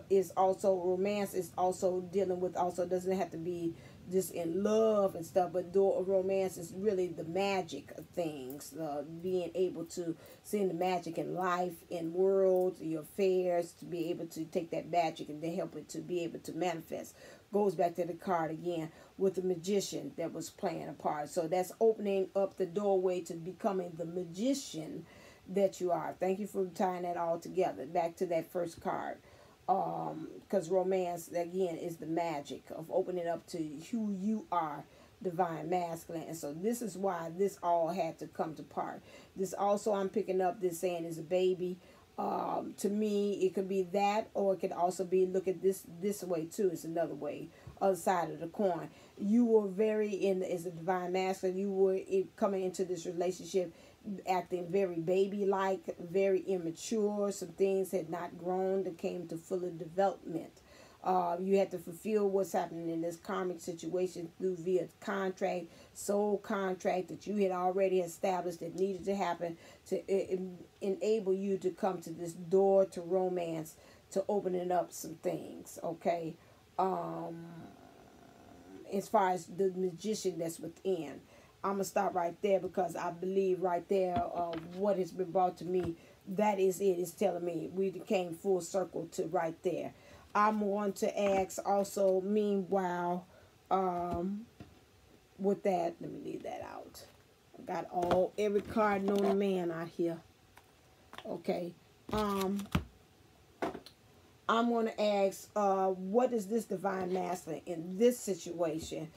Is also romance is also dealing with, also doesn't have to be just in love and stuff, but romance is really the magic of things, being able to see the magic in life, in worlds, your affairs, to be able to take that magic and then help it to be able to manifest. Goes back to the card again with the magician that was playing a part. So that's opening up the doorway to becoming the magician that you are. Thank you for tying that all together. Back to that first card. Because romance, again, is the magic of opening up to who you are, divine masculine. And so this is why this all had to come to part. This also, I'm picking up this saying, is a baby. To me, it could be that, or it could also be, look at this way too. It's another way, other side of the coin. You were as a divine masculine, you were coming into this relationship acting very baby-like, very immature. Some things had not grown that came to fuller development. You had to fulfill what's happening in this karmic situation through via contract, soul contract that you had already established that needed to happen to enable you to come to this door to romance, to opening up some things, okay? As far as the magician that's within. I'm going to stop right there, because I believe right there what has been brought to me, that is it. It's telling me we came full circle to right there. I'm going to ask also, meanwhile, with that, let me leave that out. I got every card known to man out here. Okay. I'm going to ask, what is this divine masculine in this situation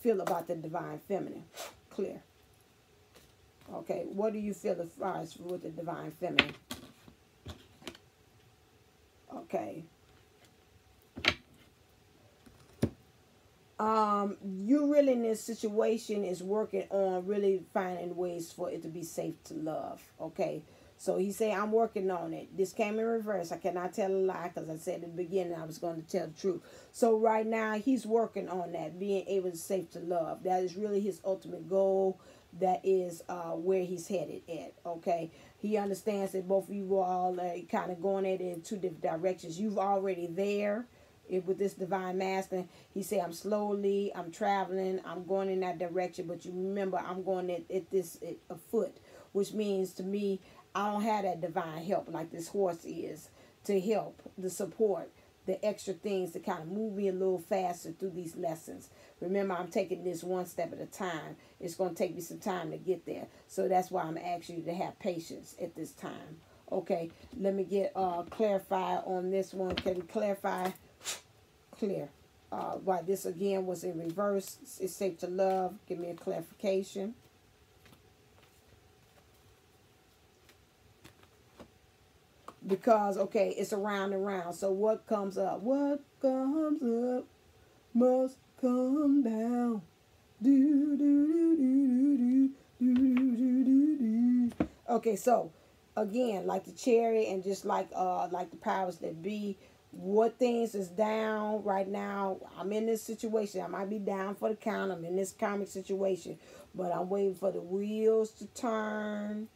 feel about the divine feminine? Clear. Okay, what do you feel as far as with the divine feminine? Okay. You really in this situation is working on really finding ways for it to be safe to love. Okay. So he said, I'm working on it. This came in reverse. I cannot tell a lie, because I said in the beginning I was going to tell the truth. So right now he's working on that, being able to safe to love. That is really his ultimate goal. That is where he's headed at. Okay. He understands that both of you all are kind of going at it in two different directions. You've already there. With this divine masculine, he said, I'm traveling, I'm going in that direction, but you remember, I'm going at a foot, which means to me, I don't have that divine help like this horse is to help, the support, the extra things to kind of move me a little faster through these lessons. Remember, I'm taking this one step at a time. It's going to take me some time to get there. So that's why I'm asking you to have patience at this time. Okay, let me get clarify on this one. Can we clarify? Clear. Why this again was in reverse. It's safe to love. Give me a clarification. Because, okay, it's around and round. So what comes up? What comes up must come down. Do, do, do, do, do, do, do, do, do, do. Okay, so again, like the Chariot and just like the powers that be, what things is down right now. I'm in this situation. I might be down for the count. I'm in this karmic situation, but I'm waiting for the wheels to turn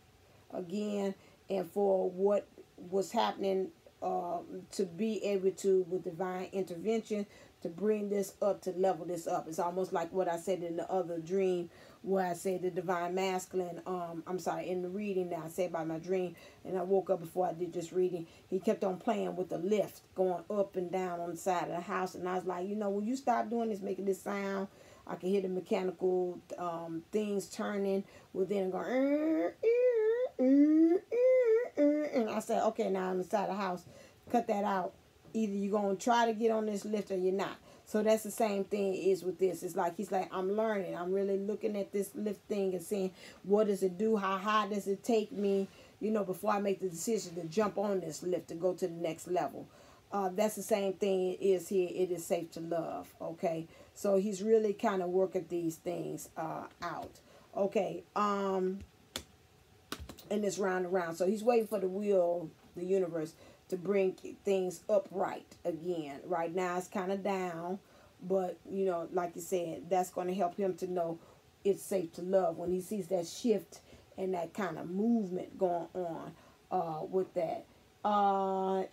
again, and for what was happening to be able to, with divine intervention, to bring this up, to level this up. It's almost like what I said in the other dream, where I said the divine masculine, I'm sorry, in the reading that I said about my dream, and I woke up before I did this reading, he kept on playing with the lift, going up and down on the side of the house, and I was like, you know, when you stop doing this, making this sound, I can hear the mechanical things turning within, going, and I said, okay, now I'm inside the house, cut that out. Either you're going to try to get on this lift or you're not. So that's the same thing is with this. It's like, he's like, I'm learning. I'm really looking at this lift thing and seeing, what does it do? How high does it take me, you know, before I make the decision to jump on this lift to go to the next level. That's the same thing is here. It is safe to love. Okay. So he's really kind of working these things out. Okay. And it's round and round. So he's waiting for the wheel, the universe, to bring things upright again. Right now it's kind of down, but you know, like you said, that's going to help him to know it's safe to love when he sees that shift and that kind of movement going on with that.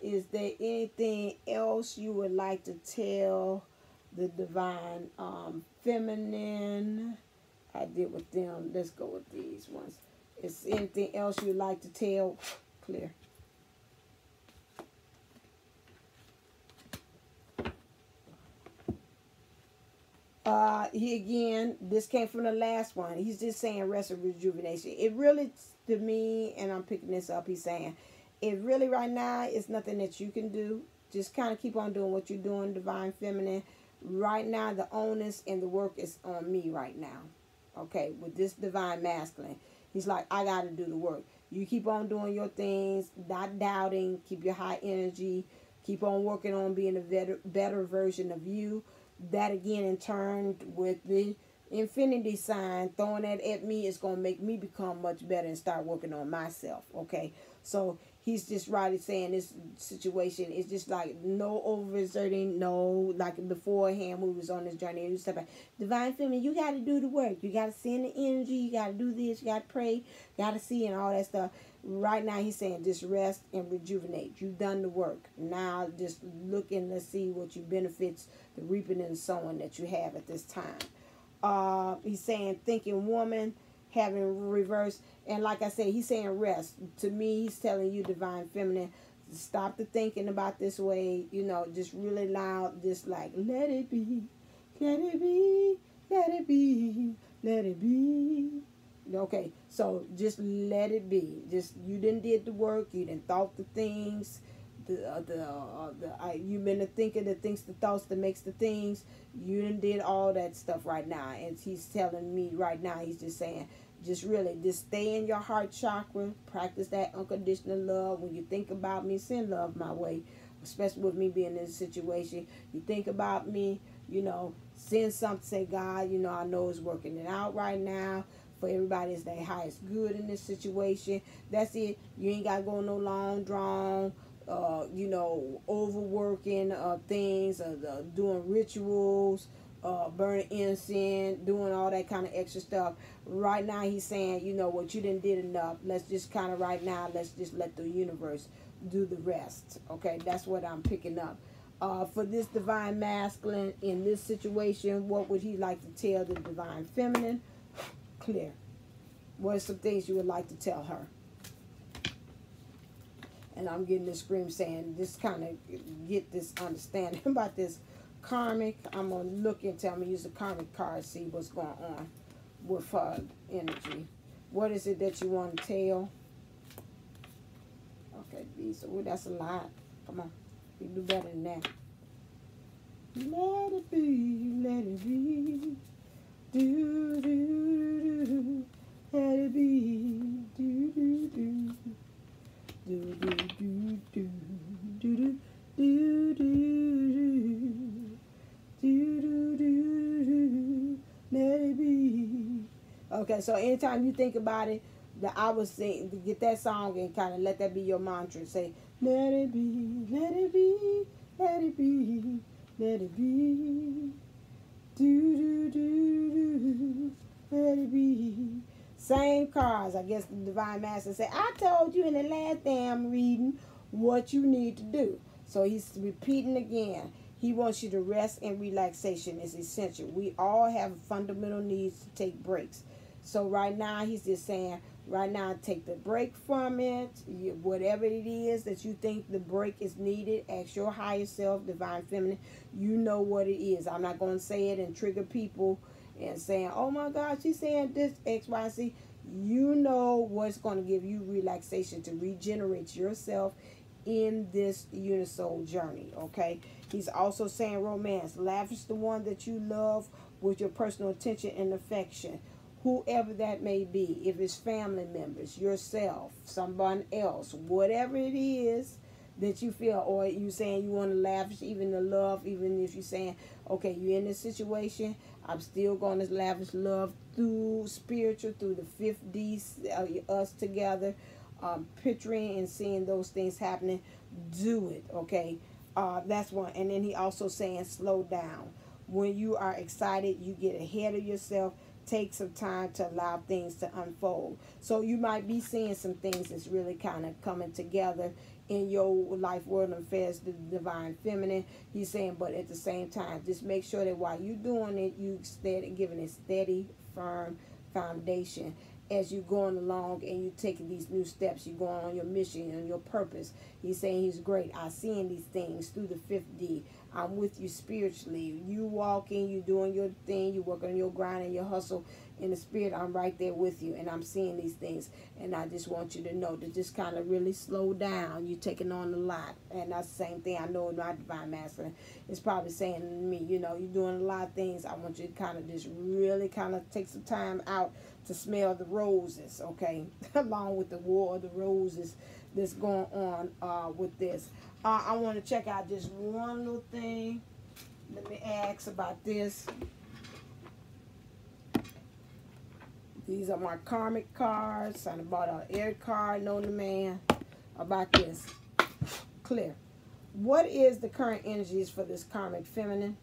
Is there anything else you would like to tell the divine feminine? I did with them. Let's go with these ones. Is anything else you'd like to tell? Clear. He again, this came from the last one. He's just saying rest and rejuvenation. It really, to me, and I'm picking this up, he's saying, it really right now is nothing that you can do. Just kind of keep on doing what you're doing, divine feminine. Right now, the onus and the work is on me right now. Okay, with this divine masculine. He's like, I got to do the work. You keep on doing your things, not doubting, keep your high energy, keep on working on being a better version of you. That again, in turn, with the infinity sign, throwing that at me is going to make me become much better and start working on myself. Okay, so he's just right saying this situation is just like no overexerting, no, like beforehand when we was on this journey. And stuff like, divine feminine, you got to do the work. You got to send the energy. You got to do this. You got to pray. Got to see and all that stuff. Right now, he's saying just rest and rejuvenate. You've done the work. Now, just look and let's see what you benefits, the reaping and sowing that you have at this time. He's saying thinking woman, having reverse. And like I said, he's saying rest. To me, he's telling you, divine feminine, stop the thinking about this way. You know, just really loud, just like, let it be, let it be, let it be, let it be. Okay, so just let it be. Just, you didn't did the work. You didn't thought the things. You've been a thinker that thinks the thoughts that makes the things. You didn't did all that stuff right now. And he's telling me right now, he's just saying, just really, just stay in your heart chakra. Practice that unconditional love. When you think about me, send love my way. Especially with me being in this situation. You think about me, you know, send something, say, God, you know, I know it's working it out right now. For everybody, is their highest good in this situation. That's it. You ain't got to go no long drawn, you know, overworking things, doing rituals, burning incense, doing all that kind of extra stuff. Right now, he's saying, you know, what you didn't did enough. Let's just kind of right now, let's just let the universe do the rest. Okay, that's what I'm picking up. For this divine masculine in this situation, what would he like to tell the divine feminine? Clear. What are some things you would like to tell her? And I'm getting this scream saying, just kind of get this understanding about this karmic. I'm going to look into, I'm going to use the karmic card, see what's going on with her energy. What is it that you want to tell? Okay, these, oh, that's a lot. Come on. You do better than that. Let it be, let it be. Do, do, do, do. Let it be. Do, do, do. Do, do, do, be. Okay, so anytime you think about it, I would say, get that song and kind of let that be your mantra. Say, let it be, let it be, let it be, let it be. Do, do, do, do, let it be. Same cards. I guess the Divine Master say, I told you in the last damn reading what you need to do. So he's repeating again. He wants you to rest and relaxation is essential. We all have fundamental needs to take breaks. So right now, he's just saying, right now, take the break from it. Whatever it is that you think the break is needed, ask your higher self, Divine Feminine. You know what it is. I'm not going to say it and trigger people and saying, oh my God, she's saying this, X, Y, Z. You know what's going to give you relaxation to regenerate yourself in this unisoul journey, okay? He's also saying romance. Lavish the one that you love with your personal attention and affection. Whoever that may be, if it's family members, yourself, someone else, whatever it is that you feel, or you saying you want to lavish even the love, even if you're saying, okay, you're in this situation, I'm still going to lavish love through spiritual, through the 5th D, us together, picturing and seeing those things happening. Do it, okay? That's one. And then he also saying slow down. When you are excited, you get ahead of yourself. Take some time to allow things to unfold. So you might be seeing some things that's really kind of coming together in your life, world, and affairs, the Divine Feminine. He's saying, but at the same time, just make sure that while you're doing it, you giving a steady, firm foundation as you're going along and you're taking these new steps. You're going on your mission and your purpose. He's saying he's great. I'm seeing these things through the 5th D. I'm with you spiritually. You walking, you doing your thing, you working on your grind and your hustle. In the spirit, I'm right there with you, and I'm seeing these things. And I just want you to know to just kind of really slow down. You're taking on a lot. And that's the same thing I know my Divine Masculine is probably saying to me, you know, you're doing a lot of things. I want you to kind of just really kind of take some time out to smell the roses, okay? Along with the War of the Roses that's going on with this. I want to check out just one little thing. Let me ask about this. These are my karmic cards. I bought an air card, know the man, about this. Clear. What is the current energies for this karmic feminine?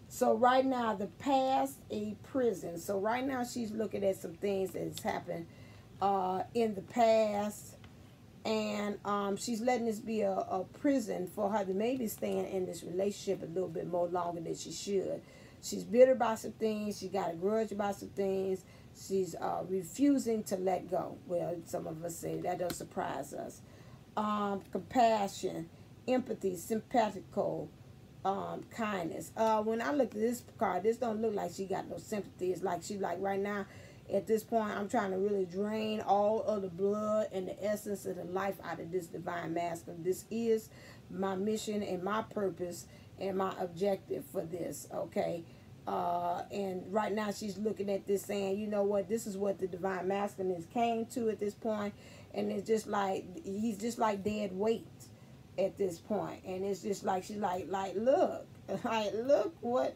So right now, the past, a prison. So right now, she's looking at some things that has happened in the past. And she's letting this be a prison for her to maybe staying in this relationship a little bit more longer than she should. She's bitter about some things. She got a grudge about some things. She's refusing to let go. Well, some of us say that doesn't surprise us. Compassion, empathy, sympathical, kindness. When I look at this card, this don't look like she got no sympathy. It's like she like right now, at this point, I'm trying to really drain all of the blood and the essence of the life out of this Divine Masculine. This is my mission and my purpose and my objective for this, okay? And right now she's looking at this saying, you know what, this is what the Divine Masculine has came to at this point. And it's just like, he's just like dead weight at this point. And it's just like, she's like look, look what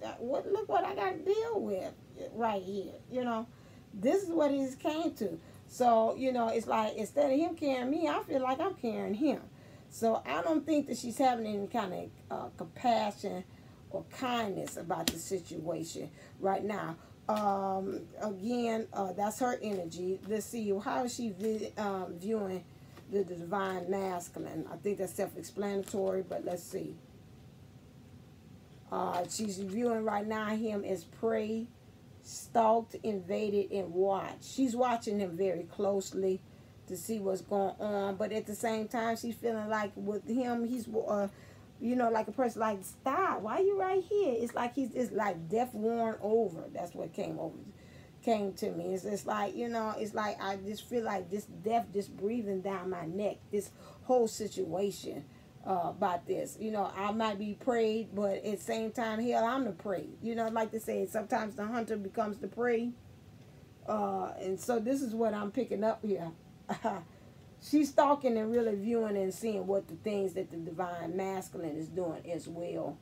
I got to deal with right here, you know? This is what he's came to. So, you know, it's like instead of him carrying me, I feel like I'm carrying him. So I don't think that she's having any kind of compassion or kindness about the situation right now. Again, that's her energy. Let's see, how is she viewing the Divine Masculine? I think that's self-explanatory, but let's see. She's viewing right now him as prey, stalked, invaded, and watched. She's watching him very closely to see what's going on, but at the same time, she's feeling like with him, he's, you know, like a person like, stop, why are you right here? It's like it's like death worn over. That's what came to me. It's like, you know, it's like I just feel like this death just breathing down my neck. This whole situation. About this, you know, I might be preyed, but at the same time, hell, I'm the prey. You know, like they say, sometimes the hunter becomes the prey. And so this is what I'm picking up here. She's stalking and really viewing and seeing what the things that the Divine Masculine is doing as well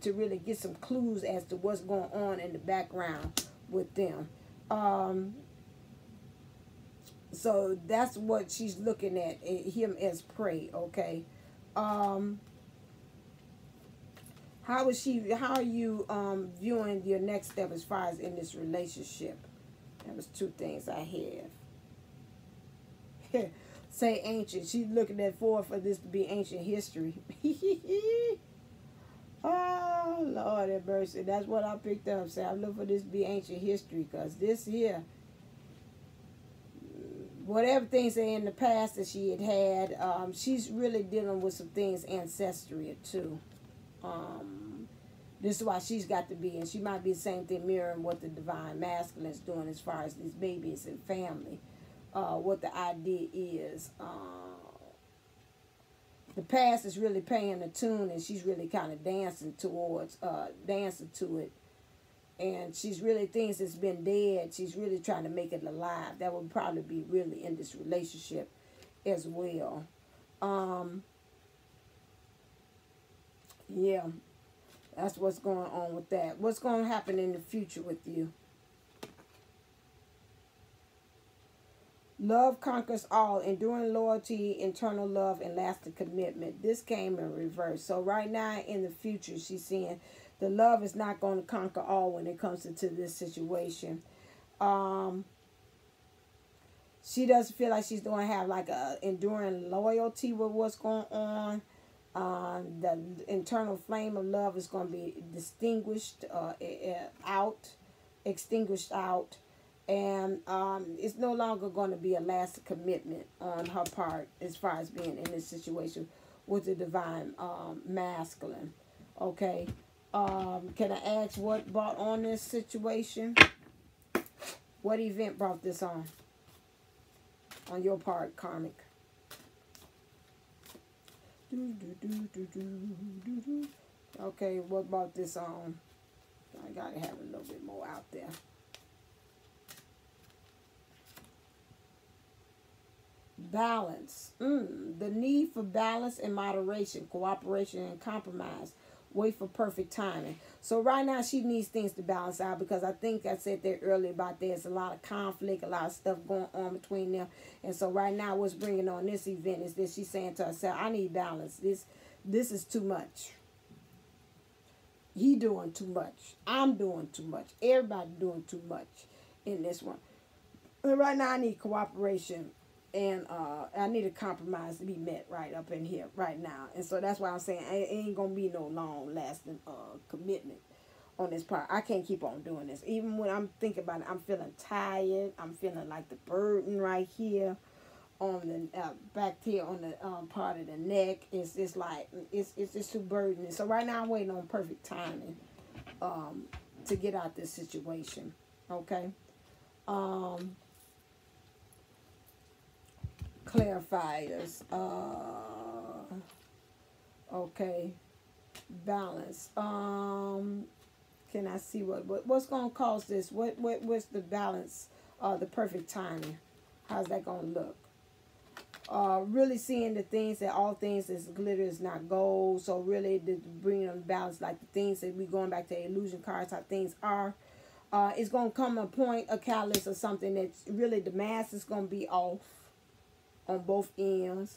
to really get some clues as to what's going on in the background with them. So that's what she's looking at, him as prey, okay? How are you viewing your next step as far as in this relationship? That was two things I have. Say ancient. She's looking at for this to be ancient history. Oh, Lord have mercy. That's what I picked up. Say, I'm looking for this to be ancient history, because this here, whatever things are in the past that she had, she's really dealing with some things ancestral too. This is why she's got to be, and she might be the same thing, mirroring what the divine masculine is doing as far as these babies and family. What the idea is. The past is really paying the tune, and she's really kind of dancing to it. And she's really, things that's been dead, she's really trying to make it alive. That would probably be really in this relationship as well. Yeah, that's what's going on with that. What's going to happen in the future with you? Love conquers all, enduring loyalty, internal love, and lasting commitment. This came in reverse. So right now in the future, she's saying the love is not going to conquer all when it comes into this situation. She doesn't feel like she's going to have like a enduring loyalty with what's going on. The internal flame of love is going to be extinguished out. And it's no longer going to be a lasting commitment on her part as far as being in this situation with the divine masculine. Okay. Can I ask what brought on this situation? What event brought this on your part, karmic? Okay, what brought this on? I gotta have a little bit more out there. Balance. The need for balance and moderation, cooperation and compromise. Wait for perfect timing. So right now she needs things to balance out, because I think I said that earlier about there's a lot of conflict, a lot of stuff going on between them. And so right now what's bringing on this event is that she's saying to herself, I need balance. This is too much. He doing too much. I'm doing too much. Everybody doing too much in this one. But right now I need cooperation. And I need a compromise to be met right up in here right now. And so that's why I'm saying it ain't going to be no long-lasting commitment on this part. I can't keep on doing this. Even when I'm thinking about it, I'm feeling tired. I'm feeling like the burden right here on the back here on the part of the neck. It's just like, it's just too burdening. So right now I'm waiting on perfect timing to get out this situation. Okay? Clarifiers. Okay. Balance. Can I see what's going to cause this? What's the balance? The perfect timing. How's that going to look? Really seeing the things that all things is glitter is not gold. So really bringing them balance, like the things that we going back to illusion cards, how things are. It's going to come a point, a catalyst or something that's really the mask is going to be off on both ends.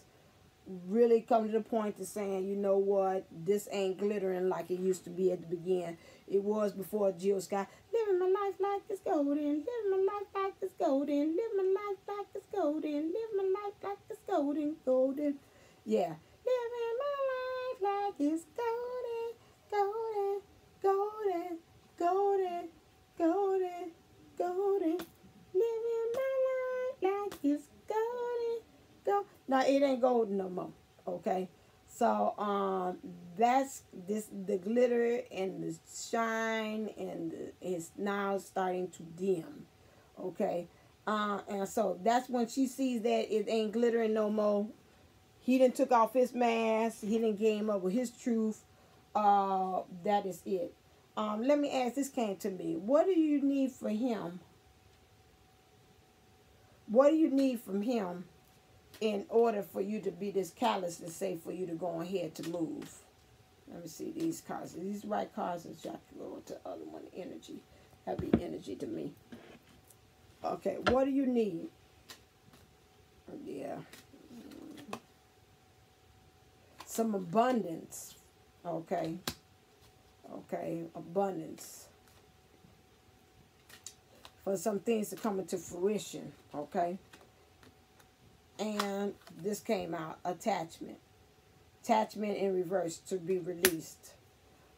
Really come to the point to saying, you know what, this ain't glittering like it used to be at the beginning. It was before Jill Scott. Living my life like it's golden. Living my life like it's golden. Living my life like it's golden. Living my life like it's golden. Golden. Yeah. Living my life like it's golden. Golden. Golden. Golden. Golden. Golden. Living my life like it's golden. Now it ain't golden no more. Okay, so that's the glitter and the shine and it's now starting to dim. Okay, and so that's when she sees that it ain't glittering no more. He done took off his mask. He done came up with his truth. That is it. Let me ask. This came to me. What do you need for him? What do you need from him in order for you to be this callous to say for you to go ahead to move? Let me see these cards. These right cards and y'all can go into the other one. Energy. That'd be energy to me. Okay, what do you need? Yeah. Some abundance. Okay. Okay, abundance. For some things to come into fruition. Okay. And this came out. Attachment. Attachment in reverse to be released.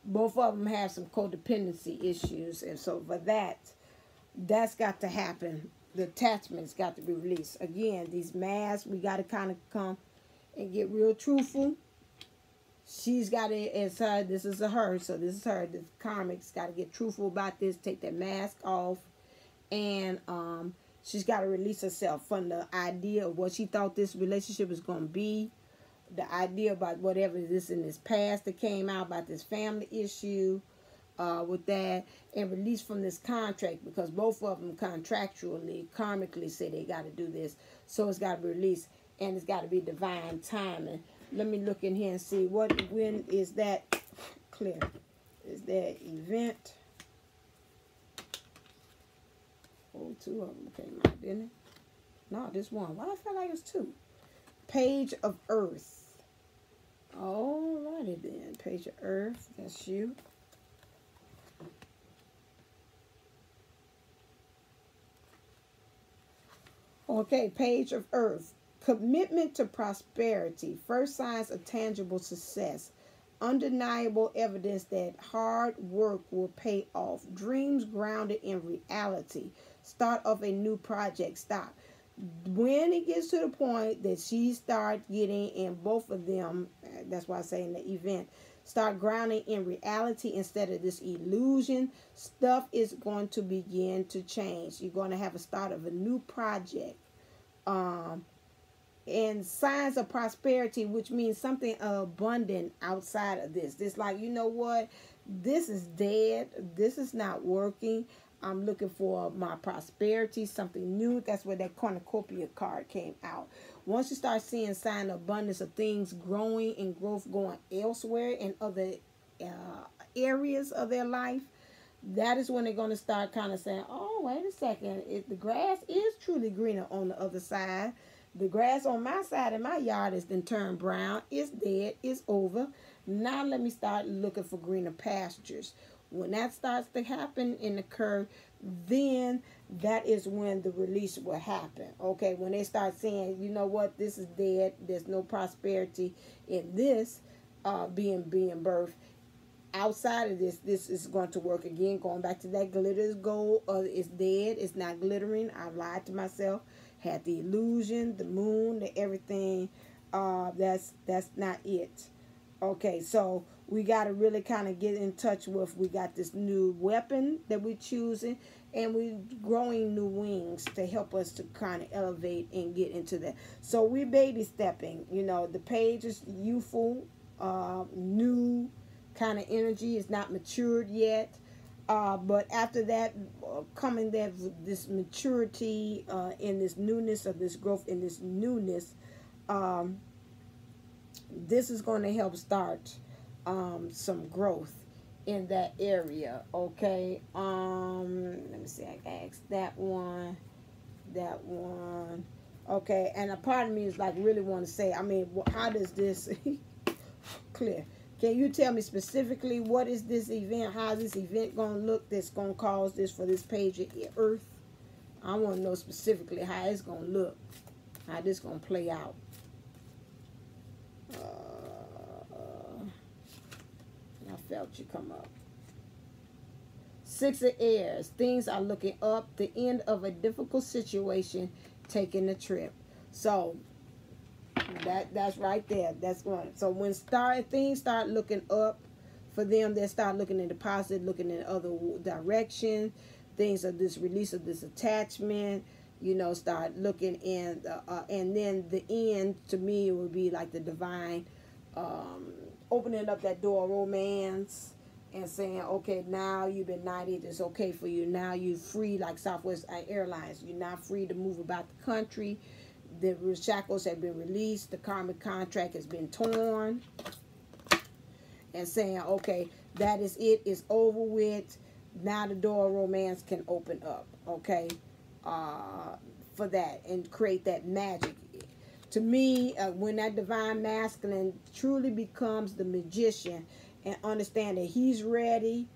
Both of them have some codependency issues. And so for that's got to happen. The attachment's got to be released. Again, these masks, we got to kind of come and get real truthful. She's got to, it's her, this is a her, so this is her. The karmic's got to get truthful about this, take that mask off. And she's got to release herself from the idea of what she thought this relationship was going to be. The idea about whatever this in this past that came out about this family issue with that, and release from this contract, because both of them contractually, karmically say they got to do this. So it's got to be released, and it's got to be divine timing. Let me look in here and see when is that clear. Is that event? Oh, two of them came out, didn't it? No, this one. Why I feel like it's two? Page of Earth. Alrighty then. Page of Earth. That's you. Okay, Page of Earth. Commitment to prosperity. First signs of tangible success. Undeniable evidence that hard work will pay off. Dreams grounded in reality. Start of a new project. Stop. When it gets to the point that she starts getting in both of them, that's why I say in the event, start grounding in reality instead of this illusion, stuff is going to begin to change. You're going to have a start of a new project. And signs of prosperity, which means something abundant outside of this. This like, you know what? This is dead. This is not working. I'm looking for my prosperity, something new. That's where that cornucopia card came out. Once you start seeing sign of abundance of things growing and growth going elsewhere in other areas of their life, that is when they're going to start kind of saying, oh, wait a second. The grass is truly greener on the other side. The grass on my side in my yard is then turned brown. It's dead. It's over. Now let me start looking for greener pastures. When that starts to happen and occur, then that is when the release will happen. Okay, when they start saying, you know what, this is dead. There's no prosperity in this being birthed. Outside of this is going to work again. Going back to that glitter is gold. It's dead. It's not glittering. I lied to myself. Had the illusion, the moon, the everything. That's not it. Okay, so we got to really kind of get in touch with, we got this new weapon that we're choosing, and we're growing new wings to help us to kind of elevate and get into that. So we're baby stepping. You know, the page is youthful, new kind of energy. It's not matured yet. But after that, coming there, this maturity in this newness of this growth in this newness, this is going to help start some growth in that area. Okay. Let me see. I asked that one. Okay. And a part of me is like really want to say, I mean, how does this clear? Can you tell me specifically what is this event? How is this event going to look that's going to cause this for this page of Earth? I want to know specifically how it's going to look, how this going to play out. I felt you come up. Six of Airs. Things are looking up. The end of a difficult situation. Taking a trip. So that's right there. That's one. So when things start looking up for them, they start looking in the positive, looking in other direction. Things of this release of this attachment. You know, start looking in, and then the end to me would be like the divine, opening up that door of romance and saying, okay, now you've been knighted, it's okay for you. Now you're free, like Southwest Airlines. You're now free to move about the country. The shackles have been released. The karmic contract has been torn. and saying, okay, that is it. It's over with. Now the door of romance can open up, okay, for that, and create that magic. To me, when that divine masculine truly becomes the magician and understand that he's ready,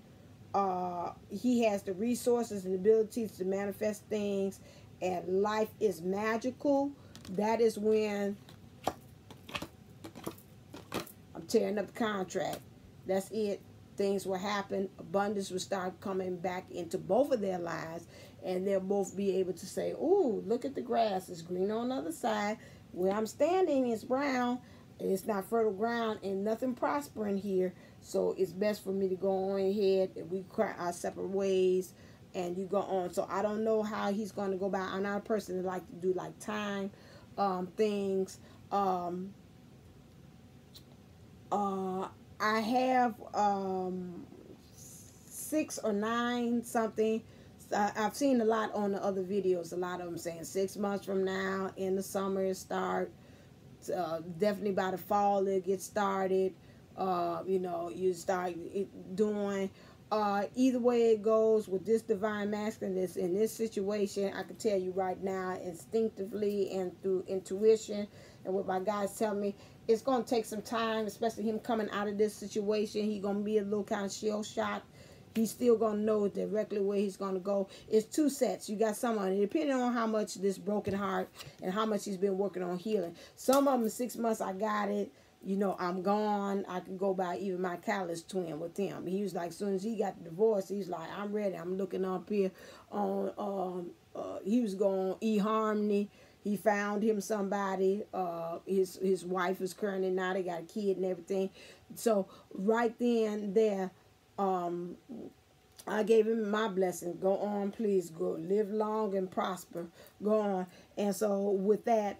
he has the resources and abilities to manifest things, and life is magical, that is when I'm tearing up the contract. That's it. Things will happen. Abundance will start coming back into both of their lives, and they'll both be able to say, "Ooh, look at the grass. It's green on the other side. Where I'm standing is brown. It's not fertile ground, and nothing prospering here. So it's best for me to go on ahead, and we cry our separate ways, and you go on." So I don't know how he's going to go by. I'm not a person that like to do like time things. I have 6 or 9 something. I've seen a lot on the other videos. A lot of them saying 6 months from now, in the summer it start. Definitely by the fall it gets started. You know, you start doing. Either way it goes with this divine masculine, this in this situation, I can tell you right now, instinctively and through intuition, and what my guys tell me, it's going to take some time, especially him coming out of this situation. He's going to be a little kind of shell shocked. He's still going to know directly where he's going to go. It's 2 sets. You got some on it, depending on how much this broken heart and how much he's been working on healing. Some of them, 6 months, I got it. You know, I'm gone. I can go by even my catalyst twin with him. He was like, as soon as he got the divorce, he's like, I'm ready. I'm looking up here on, he was going eHarmony. He found him somebody. His wife is currently now. They got a kid and everything. So right then there, I gave him my blessing. Go on, please. Go live long and prosper. Go on. And so with that,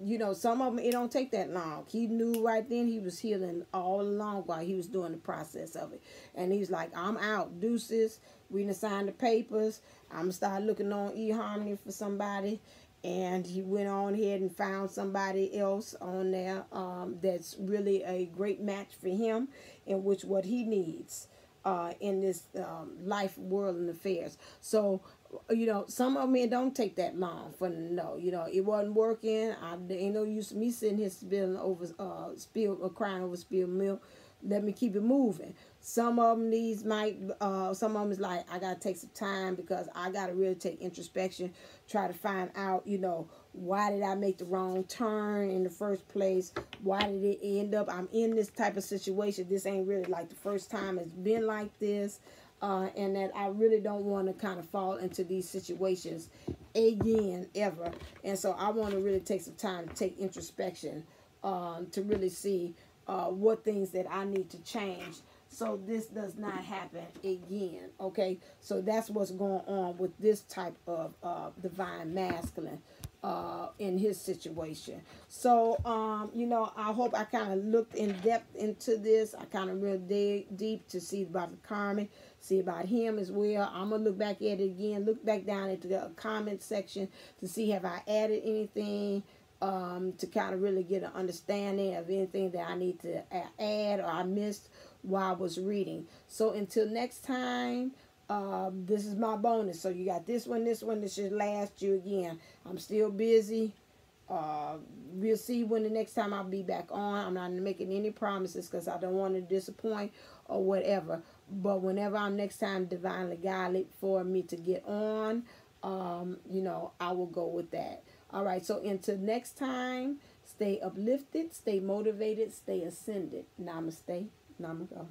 you know, some of them, it don't take that long. He knew right then he was healing all along while he was doing the process of it. And he's like, I'm out. Deuces. We done signed the papers. I'm going to start looking on eHarmony for somebody. And he went on ahead and found somebody else on there that's really a great match for him, in which what he needs in this life, world, and affairs. So, you know, some of them, it don't take that long for them to know. You know, it wasn't working. There ain't no use of me sitting here crying over spilled milk. Let me keep it moving. Some of them some of them is like, I got to take some time because I got to really take introspection, try to find out, you know, why did I make the wrong turn in the first place? Why did it end up, I'm in this type of situation. This ain't really like the first time it's been like this. And that I really don't want to kind of fall into these situations again, ever. And so I want to really take some time to take introspection to really see what things that I need to change so this does not happen again. Okay, so that's what's going on with this type of divine masculine in his situation. So you know, I hope I kind of looked in depth into this. I kind of really dig deep to see about the karma, see about him as well. I'm gonna look back at it again, look back down into the comment section to see have I added anything to kind of really get an understanding of anything that I need to add or I missed while I was reading. So until next time, this is my bonus. So you got this one. This should last you again. I'm still busy. We'll see when the next time I'll be back on. I'm not making any promises because I don't want to disappoint or whatever. But whenever I'm next time divinely guided for me to get on, you know, I will go with that. All right, so until next time, stay uplifted, stay motivated, stay ascended. Namaste. Namago.